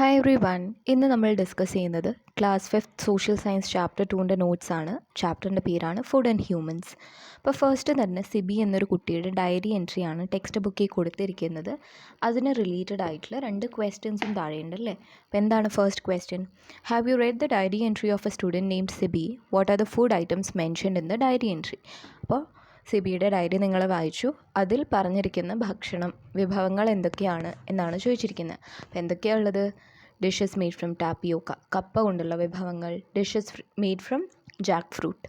Hi every one. ഇന്ന് നമ്മൾ discuss ചെയ്യുന്നത് class 5th social science chapter 2ൻ്റെ നോട്ട്സാണ്. ചാപ്റ്ററിൻ്റെ പേരാണ് ഫുഡ് ആൻഡ് ഹ്യൂമൻസ്. അപ്പോൾ ഫസ്റ്റ് തന്നെ സിബി എന്നൊരു കുട്ടിയുടെ ഡയറി എൻട്രിയാണ് ടെക്സ്റ്റ് ബുക്കിൽ കൊടുത്തിരിക്കുന്നത്. അതിന് റിലേറ്റഡ് ആയിട്ടുള്ള 2 ക്വസ്റ്റ്യൻസും താഴെയുണ്ട് അല്ലേ. അപ്പോൾ എന്താണ് first question? Have you read the diary entry of a student named Sibi? What are the food items mentioned in the diary entry? അപ്പോൾ സിബിയുടെ ഡയറി നിങ്ങൾ വായിച്ചു. അതിൽ പറഞ്ഞിരിക്കുന്ന വിഭവങ്ങൾ എന്തൊക്കെയാണ് എന്നാണ് ചോദിച്ചിരിക്കുന്നത്. അപ്പോൾ എന്തൊക്കെയാണ് ഉള്ളത്? ഡിഷസ് മെയ്ഡ് ഫ്രം ടാപ്പിയോക്ക, കപ്പ കൊണ്ടുള്ള വിഭവങ്ങൾ. Dishes made from Jack fruit,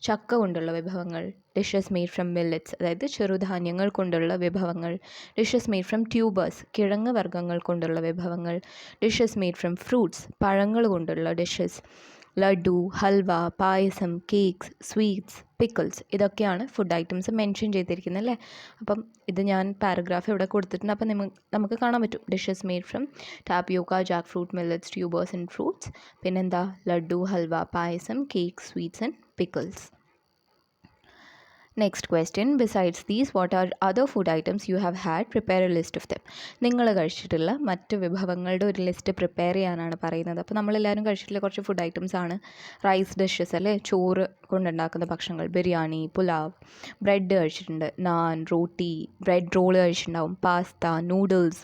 ചക്ക കൊണ്ടുള്ള വിഭവങ്ങൾ. ഡിഷസ് മെയ്ഡ് ഫ്രം മില്ലറ്റ്സ്, അതായത് ചെറുധാന്യങ്ങൾ കൊണ്ടുള്ള വിഭവങ്ങൾ. ഡിഷസ് മെയ്ഡ് ഫ്രം ട്യൂബേഴ്സ്, കിഴങ്ങ് വർഗ്ഗങ്ങൾ കൊണ്ടുള്ള വിഭവങ്ങൾ. ഡിഷസ് മെയ്ഡ് ഫ്രം ഫ്രൂട്ട്സ്, പഴങ്ങൾ കൊണ്ടുള്ള ഡിഷസ്. ലഡു, ഹൽവ, പായസം, കേക്ക്സ്, സ്വീറ്റ്സ്, പിക്കിൾസ്, ഇതൊക്കെയാണ് ഫുഡ് ഐറ്റംസ് മെൻഷൻ ചെയ്തിരിക്കുന്നത് അല്ലേ. അപ്പം ഇത് ഞാൻ പാരഗ്രാഫ് ഇവിടെ കൊടുത്തിട്ടുണ്ട്. അപ്പം നമുക്ക് കാണാൻ പറ്റും. Dishes made from tapioca, jackfruit, millets, tubers and fruits. പിന്നെന്താ? Laddu, halwa, payasam, cake, sweets and pickles. Next question, besides these what are other food items you have had? Prepare a list of them. നിങ്ങൾ കഴിച്ചിട്ടുള്ള മറ്റ് വിഭവങ്ങളുടെ ഒരു list prepare ചെയ്യാനാണ് പറയുന്നത്. അപ്പോൾ നമ്മളെല്ലാവരും കഴിച്ചിട്ടുള്ള കുറച്ച് ഫുഡ് ഐറ്റംസ് ആണ്. റൈസ് ഡിഷസ് അല്ലേ, ചോറ് കൊണ്ടുണ്ടാക്കുന്ന ഭക്ഷണങ്ങൾ. ബിരിയാണി, പുലാവ്. ബ്രെഡ് കഴിച്ചിട്ടുണ്ട്, നാൻ, റോട്ടി, ബ്രെഡ് റോള് കഴിച്ചിട്ടുണ്ടാവും. Pasta, noodles,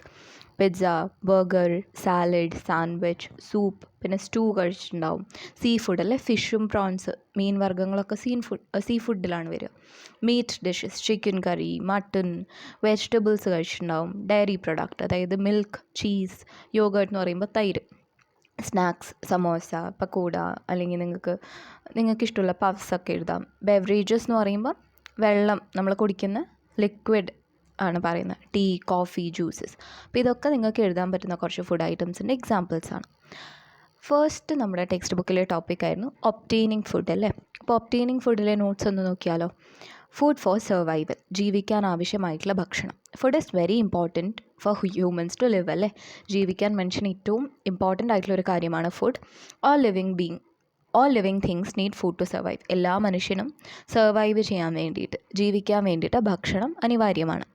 pizza, burger, salad, sandwich, soup, പിന്നെ സ്റ്റൂ കഴിച്ചിട്ടുണ്ടാവും. സീ ഫുഡ് അല്ലേ, ഫിഷും പ്രോൺസ്, മീൻ വർഗ്ഗങ്ങളൊക്കെ സീ ഫുഡിലാണ് വരിക. Meat dishes, chicken curry, mutton, vegetables കഴിച്ചിട്ടുണ്ടാവും. ഡയറി പ്രൊഡക്റ്റ്, അതായത് മിൽക്ക്, ചീസ്, യോഗേർട്ട് എന്ന് പറയുമ്പോൾ തൈര്. സ്നാക്സ്, സമോസ, പക്കോട, അല്ലെങ്കിൽ നിങ്ങൾക്ക് ഇഷ്ടമുള്ള പഫ്സൊക്കെ എഴുതാം. ബെവറേജസ് എന്ന് പറയുമ്പോൾ വെള്ളം, നമ്മൾ കുടിക്കുന്ന ലിക്വിഡ് ആണ് പറയുന്നത്. Tea, coffee, juices. അപ്പോൾ ഇതൊക്കെ നിങ്ങൾക്ക് എഴുതാൻ പറ്റുന്ന കുറച്ച് ഫുഡ് ഐറ്റംസിൻ്റെ എക്സാമ്പിൾസാണ്. ഫസ്റ്റ് നമ്മുടെ ടെക്സ്റ്റ് ബുക്കിലെ ടോപ്പിക്കായിരുന്നു ഒബ്റ്റെയിനിങ് ഫുഡ് അല്ലേ. അപ്പോൾ ഒബ്റ്റെയിനിങ് ഫുഡിലെ നോട്ട്സ് ഒന്ന് നോക്കിയാലോ. ഫുഡ് ഫോർ സർവൈവൽ, ജീവിക്കാൻ ആവശ്യമായിട്ടുള്ള ഭക്ഷണം. Food is very important for humans to live അല്ലേ. ജീവിക്കാൻ മനുഷ്യന് ഏറ്റവും ഇമ്പോർട്ടൻ്റ് ആയിട്ടുള്ളൊരു കാര്യമാണ് food. All living things need food to survive. എല്ലാ മനുഷ്യനും സർവൈവ് ചെയ്യാൻ വേണ്ടിയിട്ട്, ജീവിക്കാൻ വേണ്ടിയിട്ട് ഭക്ഷണം അനിവാര്യമാണ്.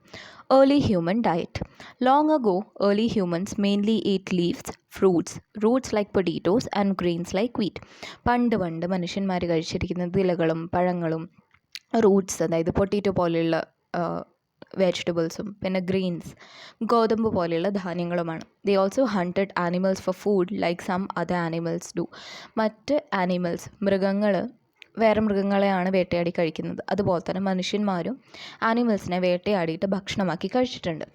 Early human diet. Long ago early humans mainly ate leaves, fruits, roots like potatoes and grains like wheat. പണ്ട് മനുഷ്യന്മാർ കഴിച്ചിരിക്കുന്നത് ഇലകളും പഴങ്ങളും റൂട്ട്സ്, അതായത് പൊട്ടറ്റോ പോലെയുള്ള വെജിറ്റബിൾസും, പിന്നെ ഗ്രീൻസ്, ഗോതമ്പ് പോലെയുള്ള ധാന്യങ്ങളുമാണ്. They also hunted animals for food like some other animals do. മറ്റ് ആനിമൽസ്, വേറെ മൃഗങ്ങളെയാണ് വേട്ടയാടി കഴിക്കുന്നത്. അതുപോലെ തന്നെ മനുഷ്യന്മാരും ആനിമൽസിനെ വേട്ടയാടിയിട്ട് ഭക്ഷണമാക്കി കഴിച്ചിട്ടുണ്ട്.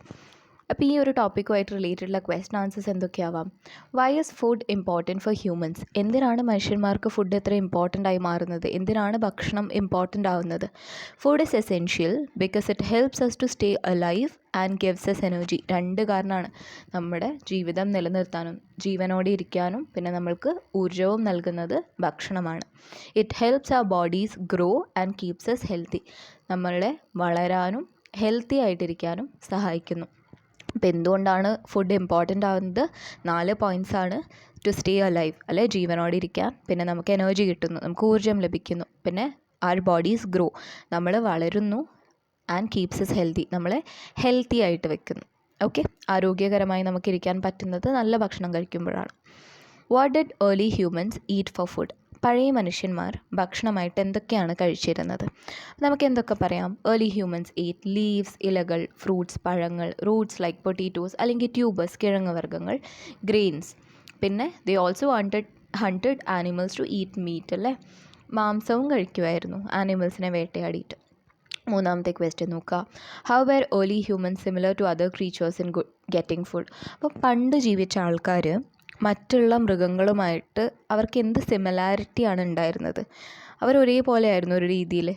അപ്പോൾ ഈ ഒരു ടോപ്പിക്കുമായിട്ട് റിലേറ്റഡുള്ള ക്വസ്റ്റ്യൻ ആൻസേഴ്സ് എന്തൊക്കെയാവാം? Why is food important for humans? എന്തിനാണ് മനുഷ്യന്മാർക്ക് ഫുഡ് ഇത്ര ഇമ്പോർട്ടൻ്റ് ആയി മാറുന്നത്? എന്തിനാണ് ഭക്ഷണം ഇമ്പോർട്ടൻ്റ് ആവുന്നത്? Food is essential because it helps us to stay alive and gives us energy. 2 കാരണമാണ്. നമ്മുടെ ജീവിതം നിലനിർത്താനും ജീവനോടെ ഇരിക്കാനും പിന്നെ നമ്മൾക്ക് ഊർജ്ജവും നൽകുന്നത് ഭക്ഷണമാണ്. It helps our bodies grow and keeps us healthy. നമ്മളെ വളരാനും ഹെൽത്തി ആയിട്ടിരിക്കാനും സഹായിക്കുന്നു. അപ്പോൾ എന്തുകൊണ്ടാണ് ഫുഡ് ഇമ്പോർട്ടൻ്റ് ആവുന്നത്? 4 പോയിൻറ്റ്സാണ്. ടു സ്റ്റേ അലൈവ് അല്ലെ, ജീവനോടെ ഇരിക്കാൻ, പിന്നെ നമുക്ക് എനർജി കിട്ടുന്നു, നമുക്ക് ഊർജ്ജം ലഭിക്കുന്നു, പിന്നെ ആർ ബോഡീസ് ഗ്രോ, നമ്മൾ വളരുന്നു, ആൻഡ് കീപ്സ് എസ് ഹെൽത്തി, നമ്മളെ ഹെൽത്തി ആയിട്ട് വെക്കുന്നു. ഓക്കെ, ആരോഗ്യകരമായി നമുക്കിരിക്കാൻ പറ്റുന്നത് നല്ല ഭക്ഷണം കഴിക്കുമ്പോഴാണ്. What did early humans eat for food? പഴയ മനുഷ്യന്മാർ ഭക്ഷണമായിട്ട് എന്തൊക്കെയാണ് കഴിച്ചിരുന്നത്? നമുക്ക് എന്തൊക്കെ പറയാം? ഏർലി ഹ്യൂമൻസ് ഈറ്റ് ലീവ്സ്, ഇലകൾ, ഫ്രൂട്ട്സ്, പഴങ്ങൾ. റൂട്ട്സ് ലൈക്ക് പൊട്ടറ്റോസ് അല്ലെങ്കിൽ ട്യൂബേഴ്സ്, കിഴങ്ങ് വർഗ്ഗങ്ങൾ. ഗ്രെയിൻസ്. പിന്നെ they also hunted animals to eat meat അല്ലേ, മാംസവും കഴിക്കുമായിരുന്നു ആനിമൽസിനെ വേട്ടയാടിയിട്ട്. 3ാമത്തെ ക്വസ്റ്റ്യൻ നോക്കുക. How were early humans similar to other creatures in getting food? അപ്പോൾ പണ്ട് ജീവിച്ച ആൾക്കാർ മറ്റുള്ള മൃഗങ്ങളുമായിട്ട് അവർക്ക് എന്ത് സിമിലാരിറ്റിയാണ് ഉണ്ടായിരുന്നത്? അവർ ഒരേപോലെ ആയിരുന്നു ഒരു രീതിയിൽ.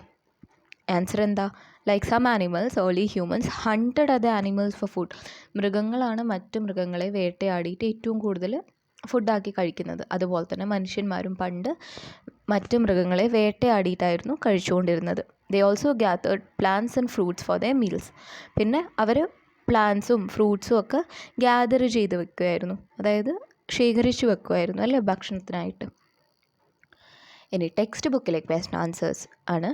ആൻസർ എന്താ? Like some animals early humans hunted other animals for food. മൃഗങ്ങളാണ് മറ്റു മൃഗങ്ങളെ വേട്ടയാടിയിട്ട് ഏറ്റവും കൂടുതൽ ഫുഡാക്കി കഴിക്കുന്നത്. അതുപോലെ തന്നെ മനുഷ്യന്മാരും പണ്ട് മറ്റ് മൃഗങ്ങളെ വേട്ടയാടിയിട്ടായിരുന്നു കഴിച്ചുകൊണ്ടിരുന്നത്. They also gathered plants and fruits for their meals. പിന്നെ അവർ പ്ലാന്റ്സും ഫ്രൂട്ട്സും ഒക്കെ ഗ്യാദർ ചെയ്ത് വെക്കുമായിരുന്നു, അതായത് ശേഖരിച്ചു വെക്കുമായിരുന്നു അല്ലേ ഭക്ഷണത്തിനായിട്ട്. ഇനി ടെക്സ്റ്റ് ബുക്കിലെ ക്വസ്റ്റ്യൻ ആൻസേഴ്സ് ആണ്.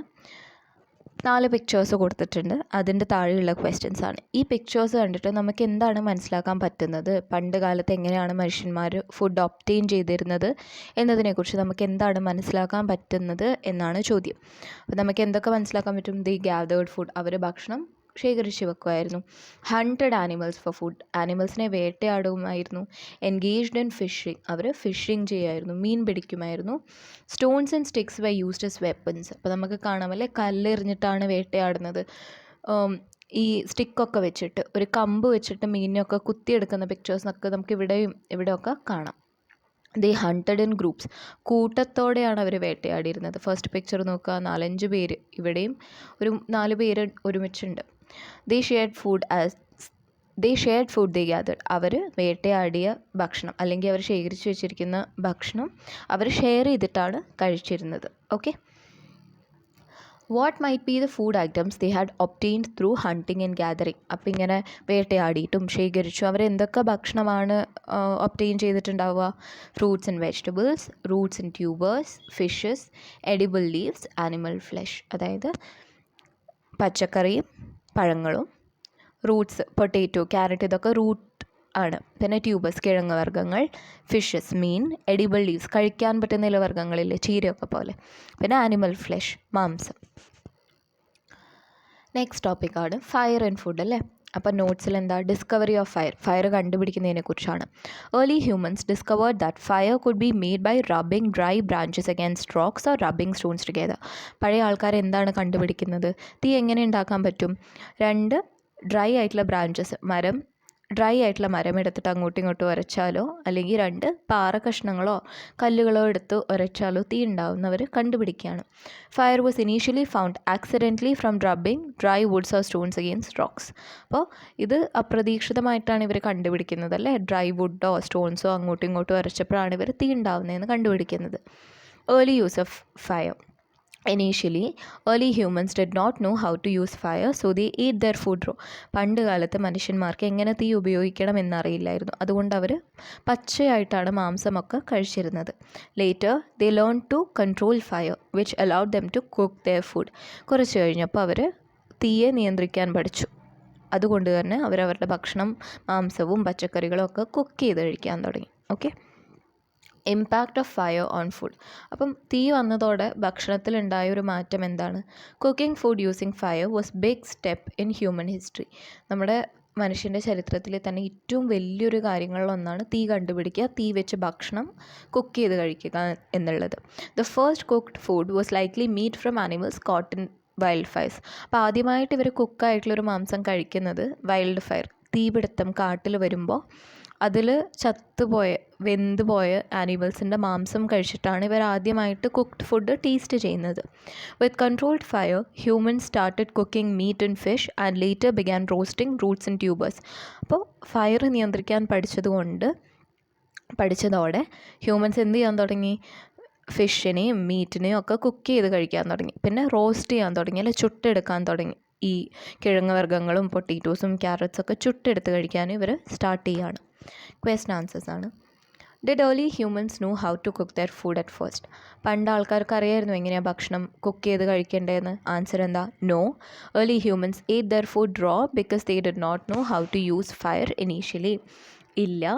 4 പിക്ചേഴ്സ് കൊടുത്തിട്ടുണ്ട്. അതിൻ്റെ താഴെയുള്ള ക്വസ്റ്റ്യൻസ് ആണ്. ഈ പിക്ചേഴ്സ് കണ്ടിട്ട് നമുക്ക് എന്താണ് മനസ്സിലാക്കാൻ പറ്റുന്നത്, പണ്ട് കാലത്ത് എങ്ങനെയാണ് മനുഷ്യന്മാർ ഫുഡ് ഒബ്റ്റെയിൻ ചെയ്തിരുന്നത് എന്നതിനെക്കുറിച്ച് നമുക്ക് എന്താണ് മനസ്സിലാക്കാൻ പറ്റുന്നത് എന്നാണ് ചോദ്യം. അപ്പോൾ നമുക്ക് എന്തൊക്കെ മനസ്സിലാക്കാൻ പറ്റും? ദി ഗ്യാതേർഡ് ഫുഡ്, അവർ ഭക്ഷണം ശേഖരിച്ച് വെക്കുമായിരുന്നു. ഹണ്ടഡ് ആനിമൽസ് ഫോർ ഫുഡ്, ആനിമൽസിനെ വേട്ടയാടുമായിരുന്നു. എൻഗേജ്ഡ് ഇൻ ഫിഷിംഗ്, അവർ ഫിഷിംഗ് ചെയ്യുമായിരുന്നു, മീൻ പിടിക്കുമായിരുന്നു. Stones and sticks were used as weapons, അപ്പോൾ നമുക്ക് കാണാമല്ലേ കല്ലെറിഞ്ഞിട്ടാണ് വേട്ടയാടുന്നത്. ഈ സ്റ്റിക്കൊക്കെ വെച്ചിട്ട്, ഒരു കമ്പ് വെച്ചിട്ട് മീനിനൊക്കെ കുത്തിയെടുക്കുന്ന പിക്ചേഴ്സൊക്കെ നമുക്ക് ഇവിടെയൊക്കെ കാണാം. ദേ ഹണ്ടഡ് ഇൻ ഗ്രൂപ്പ്സ്, കൂട്ടത്തോടെയാണ് അവർ വേട്ടയാടിയിരുന്നത്. ഫസ്റ്റ് പിക്ചർ നോക്കുക, 4-5 പേര്, ഇവിടെയും ഒരു 4 പേര് ഒരുമിച്ചുണ്ട്. They shared food they gathered, അവർ വേട്ടയാടിയ ഭക്ഷണം അല്ലെങ്കിൽ അവർ ശേഖരിച്ച് വെച്ചിരിക്കുന്ന ഭക്ഷണം അവർ ഷെയർ ചെയ്തിട്ടാണ് കഴിച്ചിരുന്നത്. Okay, what might be the food items they had obtained through hunting and gathering, അപ്പം ഇങ്ങനെ വേട്ടയാടിയിട്ടും ശേഖരിച്ചു അവരെന്തൊക്കെ ഭക്ഷണമാണ് ഒബ്റ്റെയിൻ ചെയ്തിട്ടുണ്ടാവുക? Fruits and vegetables, roots and tubers, fishes, edible leaves, animal flush, അതായത് പച്ചക്കറിയും പഴങ്ങളും, റൂട്ട്സ് പൊട്ടാറ്റോ, ക്യാരറ്റ്, ഇതൊക്കെ റൂട്ട് ആണ്. പിന്നെ ട്യൂബേഴ്സ്, കിഴങ്ങ് വർഗ്ഗങ്ങൾ, ഫിഷസ്, മീൻ, എഡിബിൾ ലീവ്സ്, കഴിക്കാൻ പറ്റുന്ന ഇലവർഗ്ഗങ്ങളില്ലേ, ചീരയൊക്കെ പോലെ, പിന്നെ ആനിമൽ ഫ്ലഷ്, മാംസം. നെക്സ്റ്റ് ടോപ്പിക്കാണ് ഫയർ ആൻഡ് ഫുഡ് അല്ലേ. അപ്പോൾ നോട്ട്സിൽ എന്താ? ഡിസ്കവറി ഓഫ് ഫയർ, ഫയർ കണ്ടുപിടിക്കുന്നതിനെ കുറിച്ചാണ്. Early humans discovered that fire could be made by rubbing dry branches against rocks or rubbing stones together. പഴയ ആൾക്കാർ എന്താണ് കണ്ടുപിടിക്കുന്നത്? തീ എങ്ങനെ ഉണ്ടാക്കാൻ പറ്റും? 2 ഡ്രൈ ആയിട്ടുള്ള ബ്രാഞ്ചസ്, ഡ്രൈ ആയിട്ടുള്ള മരം എടുത്തിട്ട് അങ്ങോട്ടും ഇങ്ങോട്ടും ഉരച്ചാലോ അല്ലെങ്കിൽ 2 പാറ കഷ്ണങ്ങളോ കല്ലുകളോ എടുത്ത് ഉരച്ചാലോ തീ ഉണ്ടാവുന്നവർ കണ്ടുപിടിക്കുകയാണ്. Fire was initially found accidentally from rubbing dry woods or stones against rocks. അപ്പോൾ ഇത് അപ്രതീക്ഷിതമായിട്ടാണ് ഇവർ കണ്ടുപിടിക്കുന്നത് അല്ലേ. ഡ്രൈ വുഡോ സ്റ്റോൺസോ അങ്ങോട്ടും ഇങ്ങോട്ടും ഉരച്ചപ്പോഴാണ് ഇവർ തീ ഉണ്ടാവുന്നതെന്ന് കണ്ടുപിടിക്കുന്നത്. Early use of fire. Initially, early humans did not know how to use fire, so they ate their food raw. പണ്ട് കാലത്ത് മനുഷ്യന്മാർക്ക് എങ്ങനെ തീ ഉപയോഗിക്കണം എന്നറിയില്ലായിരുന്നു, അതുകൊണ്ട് അവർ പച്ചയായിട്ടാണ് മാംസമൊക്കെ കഴിച്ചിരുന്നത്. Later they learn to control fire which allowed them to cook their food. കുറച്ച് കഴിഞ്ഞപ്പോൾ അവർ തീയെ നിയന്ത്രിക്കാൻ പഠിച്ചു. അതുകൊണ്ട് തന്നെ അവരവരുടെ ഭക്ഷണം, മാംസവും പച്ചക്കറികളും ഒക്കെ കുക്ക് ചെയ്ത് കഴിക്കാൻ തുടങ്ങി. Okay, impact of fire on food. അപ്പം തീ വന്നതോടെ ഭക്ഷണത്തിലുണ്ടായ ഒരു മാറ്റം എന്താണ്? Cooking food using fire was big step in human history. നമ്മുടെ മനുഷ്യൻ്റെ ചരിത്രത്തിൽ തന്നെ ഏറ്റവും വലിയൊരു കാര്യങ്ങളിലൊന്നാണ് തീ കണ്ടുപിടിക്കുക, തീ വെച്ച് ഭക്ഷണം കുക്ക് ചെയ്ത് കഴിക്കുക എന്നുള്ളത്. The first cooked food was likely meat from animals caught in wild fires. അപ്പോൾ ആദ്യമായിട്ട് ഇവർ കുക്കായിട്ടുള്ളൊരു മാംസം കഴിക്കുന്നത് വൈൽഡ് ഫയർ, തീപിടുത്തം കാട്ടിൽ വരുമ്പോൾ അതിൽ വെന്തുപോയ ആനിമൽസിൻ്റെ മാംസം കഴിച്ചിട്ടാണ് ഇവർ ആദ്യമായിട്ട് കുക്ക്ഡ് ഫുഡ് ടേസ്റ്റ് ചെയ്യുന്നത്. With controlled fire humans started cooking meat and fish and later began roasting roots and tubers. അപ്പോൾ ഫയർ നിയന്ത്രിക്കാൻ പഠിച്ചതോടെ ഹ്യൂമൻസ് എന്ത് ചെയ്യാൻ തുടങ്ങി? ഫിഷിനെയും മീറ്റിനെയും ഒക്കെ കുക്ക് ചെയ്ത് കഴിക്കാൻ തുടങ്ങി. പിന്നെ റോസ്റ്റ് ചെയ്യാൻ തുടങ്ങി, അല്ലെ ചുട്ടെടുക്കാൻ തുടങ്ങി. ഈ കിഴങ്ങ് വർഗ്ഗങ്ങളും പൊട്ടാറ്റോസും ക്യാരറ്റ്സൊക്കെ ചുട്ടെടുത്ത് കഴിക്കാനും ഇവർ സ്റ്റാർട്ട് ചെയ്യുകയാണ്. ക്വസ്റ്റൻ ആൻസേഴ്സ് ആണ്. Did early humans know how to cook their food at first? പണ്ട് ആൾക്കാർക്ക് അറിയായിരുന്നു എങ്ങനെയാണ് ഭക്ഷണം കുക്ക് ചെയ്ത് കഴിക്കേണ്ടതെന്ന്. ആൻസർ എന്താ? No. Early humans ate their food raw because they did not know how to use fire initially. ഇല്ല,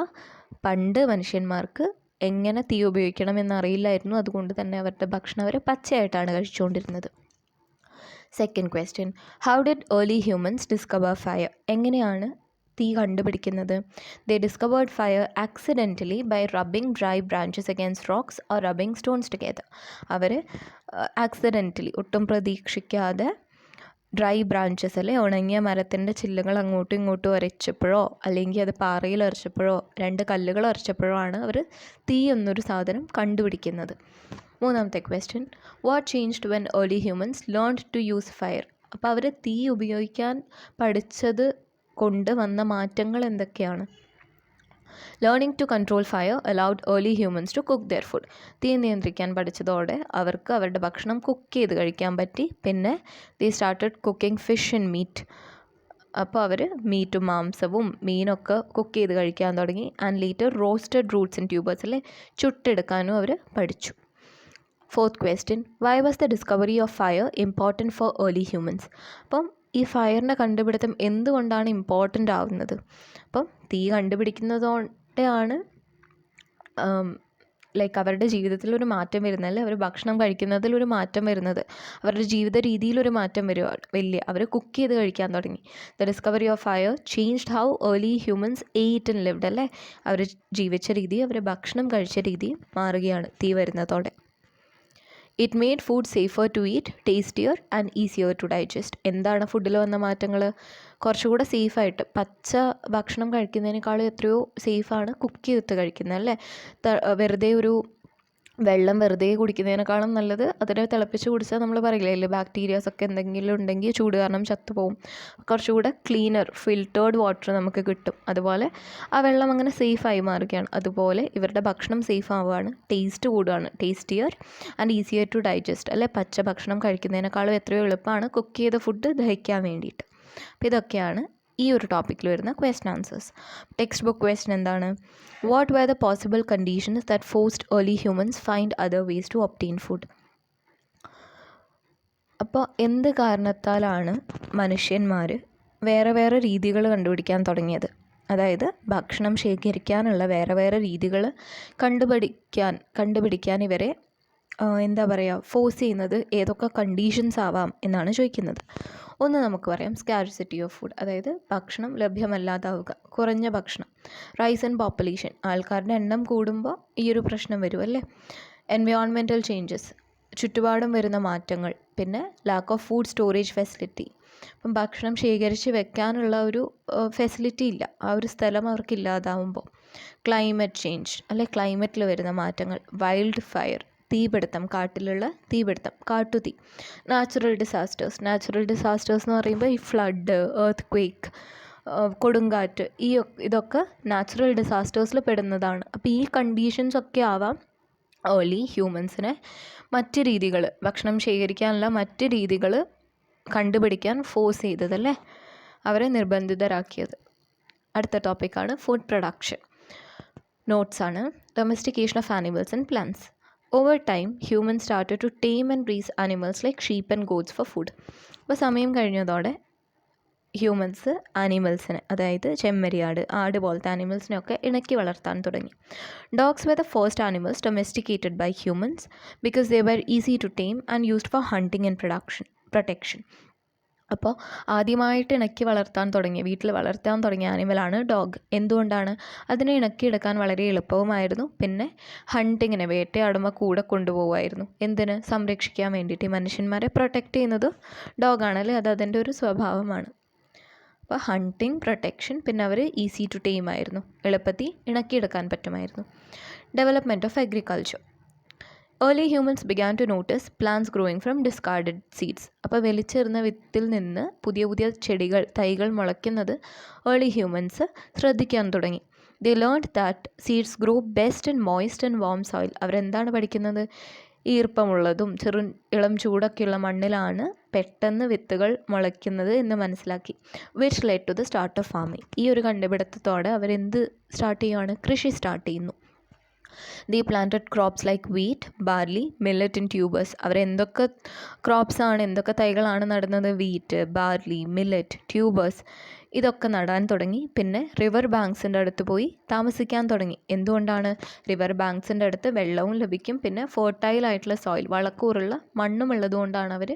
പണ്ട് മനുഷ്യന്മാർക്ക് എങ്ങനെ തീ ഉപയോഗിക്കണം എന്നറിയില്ലായിരുന്നു, അതുകൊണ്ട് തന്നെ അവരുടെ ഭക്ഷണം അവർ പച്ചയായിട്ടാണ് കഴിച്ചുകൊണ്ടിരുന്നത്. Second question, how did early humans discover fire? എങ്ങനെയാണ് തീ കണ്ടുപിടിക്കുന്നത്? They discovered fire accidentally by rubbing dry branches against rocks or rubbing stones together. അവർ ആക്സിഡൻ്റലി, ഒട്ടും പ്രതീക്ഷിക്കാതെ ഡ്രൈ ബ്രാഞ്ചസ് അല്ലെ, ഉണങ്ങിയ മരത്തിൻ്റെ ചില്ലുകൾ അങ്ങോട്ടും ഇങ്ങോട്ടും ഉരച്ചപ്പോഴോ അല്ലെങ്കിൽ അത് പാറയിൽ ഉരച്ചപ്പോഴോ 2 കല്ലുകൾ ഉരച്ചപ്പോഴോ ആണ് അവർ തീ എന്നൊരു സാധനം കണ്ടുപിടിക്കുന്നത്. മൂന്നാമത്തെ question, what changed when early humans learned to use fire? അപ്പോൾ അവർ തീ ഉപയോഗിക്കാൻ പഠിച്ചത് കൊണ്ട് വന്ന മാറ്റങ്ങൾ എന്തൊക്കെയാണ്? Learning to control fire allowed early humans to cook their food. തീ നിയന്ത്രിക്കാൻ പഠിച്ചതോടെ അവർക്ക് അവരുടെ ഭക്ഷണം കുക്ക് ചെയ്ത് കഴിക്കാൻ പറ്റി. പിന്നെ they started cooking fish and meat. അപ്പോൾ അവർ മീറ്റും മാംസവും മീനൊക്കെ കുക്ക് ചെയ്ത് കഴിക്കാൻ തുടങ്ങി. And later roasted roots and tubers അല്ലെ, ചുട്ടെടുക്കാനും അവർ പഠിച്ചു. Fourth question, why was the discovery of fire important for early humans? അപ്പം ഈ ഫയറിൻ്റെ കണ്ടുപിടുത്തം എന്തുകൊണ്ടാണ് ഇമ്പോർട്ടൻ്റ് ആവുന്നത്? അപ്പം തീ കണ്ടുപിടിക്കുന്നതോടെയാണ് ലൈക്ക് അവരുടെ ജീവിതത്തിലൊരു മാറ്റം വരുന്നത്, അല്ലേ? അവർ ഭക്ഷണം കഴിക്കുന്നതിലൊരു മാറ്റം വരുന്നത്, അവരുടെ ജീവിത രീതിയിലൊരു മാറ്റം വരിക. അവർ കുക്ക് ചെയ്ത് കഴിക്കാൻ തുടങ്ങി. The discovery of fire changed how early humans eight and lived, അല്ലേ? അവർ ജീവിച്ച രീതി, അവർ ഭക്ഷണം കഴിച്ച രീതി മാറുകയാണ് തീ വരുന്നതോടെ. It made food safer to eat, tastier and easier to digest. എന്താണ് ഫുഡിൽ വന്ന മാറ്റങ്ങൾ? കുറച്ചുകൂടെ സേഫായിട്ട്, പച്ച ഭക്ഷണം കഴിക്കുന്നതിനേക്കാളും എത്രയോ സേഫാണ് കുക്ക് ചെയ്തിട്ട് കഴിക്കുന്നത്, അല്ലേ? വെറുതെ ഒരു വെള്ളം വെറുതെ കുടിക്കുന്നതിനേക്കാളും നല്ലത് അതിനെ തിളപ്പിച്ച് കുടിച്ചാൽ നമ്മൾ പറയില്ലേ, ബാക്ടീരിയാസ് ഒക്കെ എന്തെങ്കിലും ഉണ്ടെങ്കിൽ ചൂട് കാരണം ചത്തുപോകും. കുറച്ചുകൂടെ ക്ലീനർ ഫിൽറ്റേർഡ് വാട്ടർ നമുക്ക് കിട്ടും. അതുപോലെ ആ വെള്ളം അങ്ങനെ സേഫായി മാറുകയാണ്. അതുപോലെ ഇവരുടെ ഭക്ഷണം സേഫ് ആവുകയാണ്, ടേസ്റ്റ് കൂടുകയാണ്, tastier and easier to digest, അല്ലെ? പച്ച ഭക്ഷണം കഴിക്കുന്നതിനേക്കാളും എത്രയോ എളുപ്പമാണ് കുക്ക് ചെയ്ത ഫുഡ് ദഹിക്കാൻ വേണ്ടിയിട്ട്. അപ്പോൾ ഇതൊക്കെയാണ് ഈ ഒരു ടോപ്പിക്കിൽ വരുന്ന question answers. Text book question എന്താണ്? What were the possible conditions that forced early humans find other ways to obtain food? അപ്പോൾ എന്ത് കാരണത്താലാണ് മനുഷ്യന്മാർ വേറെ വേറെ രീതികൾ കണ്ടുപിടിക്കാൻ തുടങ്ങിയത്? അതായത് ഭക്ഷണം ശേഖരിക്കാനുള്ള വേറെ വേറെ രീതികൾ കണ്ടുപിടിക്കാൻ ഇവരെ എന്താ പറയുക, ഫോഴ്സ് ചെയ്യുന്നത് ഏതൊക്കെ കണ്ടീഷൻസ് ആവാം എന്നാണ് ചോദിക്കുന്നത്. ഒന്ന് നമുക്ക് പറയാം, സ്കാർസിറ്റി ഓഫ് ഫുഡ്, അതായത് ഭക്ഷണം ലഭ്യമല്ലാതാവുക, കുറഞ്ഞ ഭക്ഷണം. റൈസ് ഇൻ പോപ്പുലേഷൻ, ആൾക്കാരുടെ എണ്ണം കൂടുമ്പോൾ ഈ ഒരു പ്രശ്നം വരും, അല്ലേ? എൻവയോൺമെൻറ്റൽ ചേഞ്ചസ്, ചുറ്റുപാടും വരുന്ന മാറ്റങ്ങൾ. പിന്നെ lack of food storage facility, അപ്പം ഭക്ഷണം ശേഖരിച്ച് വെക്കാനുള്ള ഒരു ഫെസിലിറ്റി ഇല്ല, ആ ഒരു സ്ഥലം അവർക്ക് ഇല്ലാതാവുമ്പോൾ. ക്ലൈമറ്റ് ചേഞ്ച്, അല്ലെ? ക്ലൈമറ്റിൽ വരുന്ന മാറ്റങ്ങൾ. വൈൽഡ് ഫയർ, തീപിടുത്തം, കാട്ടിലുള്ള തീപിടുത്തം, കാട്ടുതീ. നാച്ചുറൽ ഡിസാസ്റ്റേഴ്സ് എന്ന് പറയുമ്പോൾ ഈ ഫ്ലഡ്, എർത്ത് ക്വേക്ക്, കൊടുങ്കാറ്റ്, ഇതൊക്കെ നാച്ചുറൽ ഡിസാസ്റ്റേഴ്സിൽ പെടുന്നതാണ്. അപ്പോൾ ഈ കണ്ടീഷൻസ് ഒക്കെ ആവാം ഏർലി ഹ്യൂമൻസിനെ മറ്റ് രീതികൾ, ഭക്ഷണം ശേഖരിക്കാനുള്ള മറ്റ് രീതികൾ കണ്ടുപിടിക്കാൻ ഫോഴ്സ് ചെയ്തതല്ലേ, അവരെ നിർബന്ധിതരാക്കിയത്. അടുത്ത ടോപ്പിക്കാണ് ഫുഡ് പ്രൊഡക്ഷൻ. നോട്ട്സാണ്. Domestication of animals and plants. Over time, humans started to tame and raise animals like sheep and goats for food. അപ്പോൾ സമയം കഴിഞ്ഞതോടെ ഹ്യൂമൻസ് ആനിമൽസിനെ, അതായത് ചെമ്മരിയാട്, ആട് പോലത്തെ ആനിമൽസിനെയൊക്കെ ഇണക്കി വളർത്താൻ തുടങ്ങി. Dogs were the first animals domesticated by humans because they were easy to tame and used for hunting and protection. അപ്പോൾ ആദ്യമായിട്ട് ഇണക്കി വളർത്താൻ തുടങ്ങിയ, വീട്ടിൽ വളർത്താൻ തുടങ്ങിയ ആനിമലാണ് ഡോഗ്. എന്തുകൊണ്ടാണ്? അതിനെ ഇണക്കിയെടുക്കാൻ വളരെ എളുപ്പവുമായിരുന്നു. പിന്നെ ഹണ്ടിങ്ങിന്, വേട്ടയാടുമ്പോൾ കൂടെ കൊണ്ടുപോകുമായിരുന്നു. എന്തിന്? സംരക്ഷിക്കാൻ വേണ്ടിയിട്ട്. മനുഷ്യന്മാരെ പ്രൊട്ടക്റ്റ് ചെയ്യുന്നത് ഡോഗാണല്ലേ, അത് അതിൻ്റെ ഒരു സ്വഭാവമാണ്. അപ്പോൾ ഹണ്ടിങ്, പ്രൊട്ടക്ഷൻ, പിന്നെ അവർ ഈസി ടു ടീം ആയിരുന്നു, എളുപ്പത്തിൽ ഇണക്കിയെടുക്കാൻ പറ്റുമായിരുന്നു. Development of agriculture. Early humans began to notice plants growing from discarded seeds. അപ്പോൾ വലിച്ചെറിഞ്ഞ വിത്തിൽ നിന്ന് പുതിയ പുതിയ തൈകൾ മുളയ്ക്കുന്നത് ഏർലി ഹ്യൂമൻസ് ശ്രദ്ധിക്കാൻ തുടങ്ങി. They learned that seeds grow best in moist and warm soil. അവരെന്താണ് പഠിക്കുന്നത്? ഈർപ്പമുള്ളതും ഇളം ചൂടൊക്കെയുള്ള മണ്ണിലാണ് പെട്ടെന്ന് വിത്തുകൾ മുളയ്ക്കുന്നത് എന്ന് മനസ്സിലാക്കി. Which led to the start of farming. ഈ ഒരു കണ്ടുപിടുത്തത്തോടെ അവരെന്ത് സ്റ്റാർട്ട് ചെയ്യുകയാണ്? കൃഷി സ്റ്റാർട്ട് ചെയ്യുന്നു. They planted crops like wheat, barley, millet and tubers. അവരെന്തൊക്കെ ക്രോപ്സാണ്, എന്തൊക്കെ തൈകളാണ് നടുന്നത്? വീറ്റ്, ബാർലി, മില്ലറ്റ്, ട്യൂബേഴ്സ്, ഇതൊക്കെ നടാൻ തുടങ്ങി. പിന്നെ റിവർ ബാങ്ക്സിൻ്റെ അടുത്ത് പോയി താമസിക്കാൻ തുടങ്ങി. എന്തുകൊണ്ടാണ്? റിവർ ബാങ്ക്സിൻ്റെ അടുത്ത് വെള്ളവും ലഭിക്കും, പിന്നെ ഫെർട്ടൈൽ ആയിട്ടുള്ള സോയിൽ, വളക്കൂറുള്ള മണ്ണും ഉള്ളതുകൊണ്ടാണ് അവർ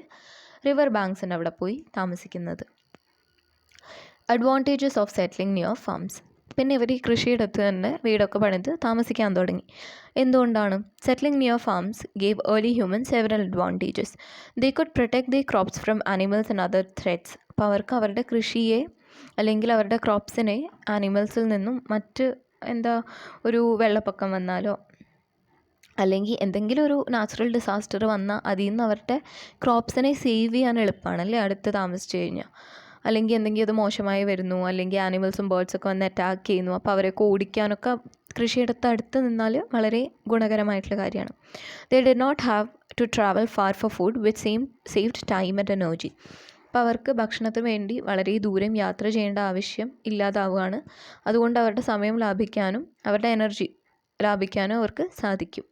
റിവർ ബാങ്ക്സിൻ്റെ അവിടെ പോയി താമസിക്കുന്നത്. Advantages of settling near farms. പിന്നെ ഇവർ ഈ കൃഷിയിടത്ത് തന്നെ വീടൊക്കെ പണിത് താമസിക്കാൻ തുടങ്ങി. എന്തുകൊണ്ടാണ്? Settling near farms gave early humans several advantages. They could protect the crops from animals and other threats. അപ്പോൾ അവർക്ക് അവരുടെ കൃഷിയെ അല്ലെങ്കിൽ അവരുടെ ക്രോപ്സിനെ ആനിമൽസിൽ നിന്നും മറ്റ് ഒരു വെള്ളപ്പൊക്കം വന്നാലോ അല്ലെങ്കിൽ എന്തെങ്കിലും ഒരു നാച്ചുറൽ ഡിസാസ്റ്റർ വന്നാൽ അതിൽ നിന്ന് അവരുടെ ക്രോപ്സിനെ സേവ് ചെയ്യാൻ എളുപ്പമാണ്, അല്ലേ? അടുത്ത് താമസിച്ച് കഴിഞ്ഞാൽ. അല്ലെങ്കിൽ എന്തെങ്കിലും അത് മോശമായി വരുന്നു, അല്ലെങ്കിൽ ആനിമൽസും ബേർഡ്സൊക്കെ വന്ന് അറ്റാക്ക് ചെയ്യുന്നു, അപ്പോൾ അവരെയൊക്കെ ഓടിക്കാനൊക്കെ കൃഷിയിടത്ത് അടുത്ത് നിന്നാൽ വളരെ ഗുണകരമായിട്ടുള്ള കാര്യമാണ്. They did not have to travel far for food which saved time and energy. അപ്പോൾ അവർക്ക് ഭക്ഷണത്തിന് വേണ്ടി വളരെ ദൂരം യാത്ര ചെയ്യേണ്ട ആവശ്യം ഇല്ലാതാവുകയാണ്. അതുകൊണ്ട് അവരുടെ സമയം ലാഭിക്കാനും അവരുടെ എനർജി ലാഭിക്കാനും അവർക്ക് സാധിക്കും.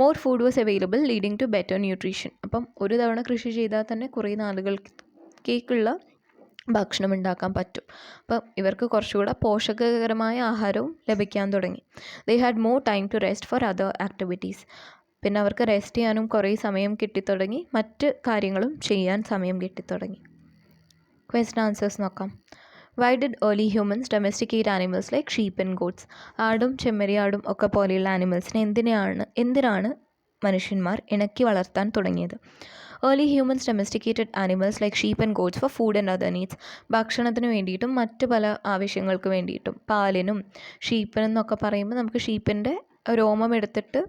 More food was available leading to better nutrition. അപ്പം ഒരു തവണ കൃഷി ചെയ്താൽ തന്നെ കുറേ നാളുകൾക്കുള്ള ഭക്ഷണം ഉണ്ടാക്കാൻ പറ്റും. അപ്പം ഇവർക്ക് കുറച്ചുകൂടെ പോഷകകരമായ ആഹാരവും ലഭിക്കാൻ തുടങ്ങി. They had more time to rest for other activities. പിന്നെ അവർക്ക് റെസ്റ്റ് ചെയ്യാനും കുറേ സമയം കിട്ടിത്തുടങ്ങി, മറ്റ് കാര്യങ്ങളും ചെയ്യാൻ സമയം കിട്ടിത്തുടങ്ങി. ക്വസ്റ്റൻ ആൻസേഴ്സ് നോക്കാം. Why did early humans domesticate animals like sheep and goats? ആടും ചെമ്മരിയാടും ഒക്കെ പോലെയുള്ള ആനിമൽസിനെ എന്തിനാണ് മനുഷ്യന്മാർ ഇണക്കി വളർത്താൻ തുടങ്ങിയത്? Early humans domesticated animals like sheep and goats for food and other needs. ഭക്ഷണത്തിന് വേണ്ടിയിട്ടും മറ്റ് പല ആവശ്യങ്ങൾക്ക് വേണ്ടിയിട്ടും, പാലിനും ഷീപ്പിനും എന്നൊക്കെ പറയുമ്പോൾ നമുക്ക് ഷീപ്പിൻ്റെ രോമം എടുത്തിട്ട്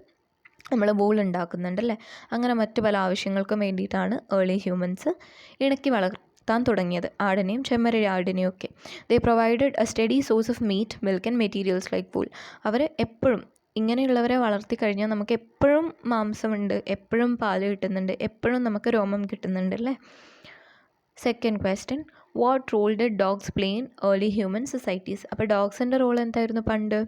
നമ്മൾ വൂൾ ഉണ്ടാക്കുന്നുണ്ടല്ലേ, അങ്ങനെ മറ്റ് പല ആവശ്യങ്ങൾക്കും വേണ്ടിയിട്ടാണ് ഏർലി ഹ്യൂമൻസ് ഇണക്കി വളർത്താൻ തുടങ്ങിയത്, ആടിനെയും ചെമ്മരിയാടിനെയും ഒക്കെ. They provided a steady source of meat, milk and materials like wool. അവർ എപ്പോഴും ഇങ്ങനെയുള്ളവരെ വളർത്തി കഴിഞ്ഞാൽ നമുക്ക് എപ്പോഴും മാംസമുണ്ട്, എപ്പോഴും പാല് കിട്ടുന്നുണ്ട്, എപ്പോഴും നമുക്ക് രോമം കിട്ടുന്നുണ്ട് അല്ലേ. Second question, what role did dogs play in early human societies? അപ്പോൾ ഡോഗ്സിൻ്റെ റോൾ എന്തായിരുന്നു പണ്ട്?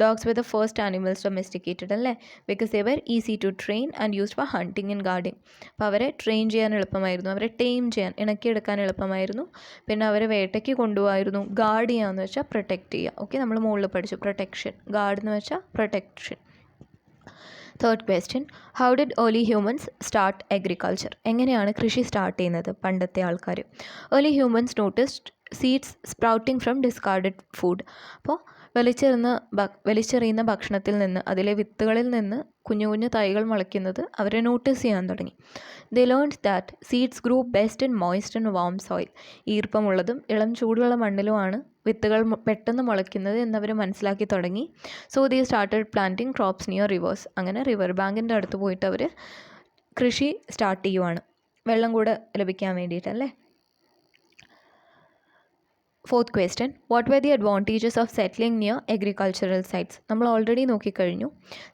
Dogs were the first animals domesticated അല്ലേ, because they were easy to train and used for hunting and guarding. അപ്പോൾ അവരെ ട്രെയിൻ ചെയ്യാൻ എളുപ്പമായിരുന്നു, അവരെ ടൈം ചെയ്യാൻ, ഇണക്കിയെടുക്കാൻ എളുപ്പമായിരുന്നു. പിന്നെ അവരെ വേട്ടയ്ക്ക് കൊണ്ടുപോകായിരുന്നു. ഗാർഡ് ചെയ്യാന്ന് വെച്ചാൽ പ്രൊട്ടക്റ്റ് ചെയ്യുക. ഓക്കെ, നമ്മൾ മുകളിൽ പഠിച്ചു പ്രൊട്ടക്ഷൻ. ഗാർഡ് എന്ന് വെച്ചാൽ protection. Third question, how did early humans start agriculture? എങ്ങനെയാണ് കൃഷി സ്റ്റാർട്ട് ചെയ്യുന്നത് പണ്ടത്തെ ആൾക്കാർ? Early humans noticed seeds sprouting from discarded food. അപ്പോൾ വലിച്ചെറിയുന്ന ഭക്ഷണത്തിൽ നിന്ന്, അതിലെ വിത്തുകളിൽ നിന്ന് കുഞ്ഞു കുഞ്ഞു തൈകൾ മുളയ്ക്കുന്നത് അവരെ നോട്ടീസ് ചെയ്യാൻ തുടങ്ങി. They learned that seeds grew best in moist and warm soil. ഈർപ്പമുള്ളതും ഇളം ചൂടുള്ള മണ്ണിലുമാണ് വിത്തുകൾ പെട്ടെന്ന് മുളയ്ക്കുന്നത് എന്നവർ മനസ്സിലാക്കി തുടങ്ങി. So they started planting crops near rivers. അങ്ങനെ റിവർ ബാങ്കിൻ്റെ അടുത്ത് പോയിട്ട് അവർ കൃഷി സ്റ്റാർട്ട് ചെയ്യുവാണ്, വെള്ളം കൂടെ ലഭിക്കാൻ വേണ്ടിയിട്ടല്ലേ. Fourth question, what were the advantages of settling near agricultural sites? നമ്മൾ ഓൾറെഡി നോക്കിക്കഴിഞ്ഞു.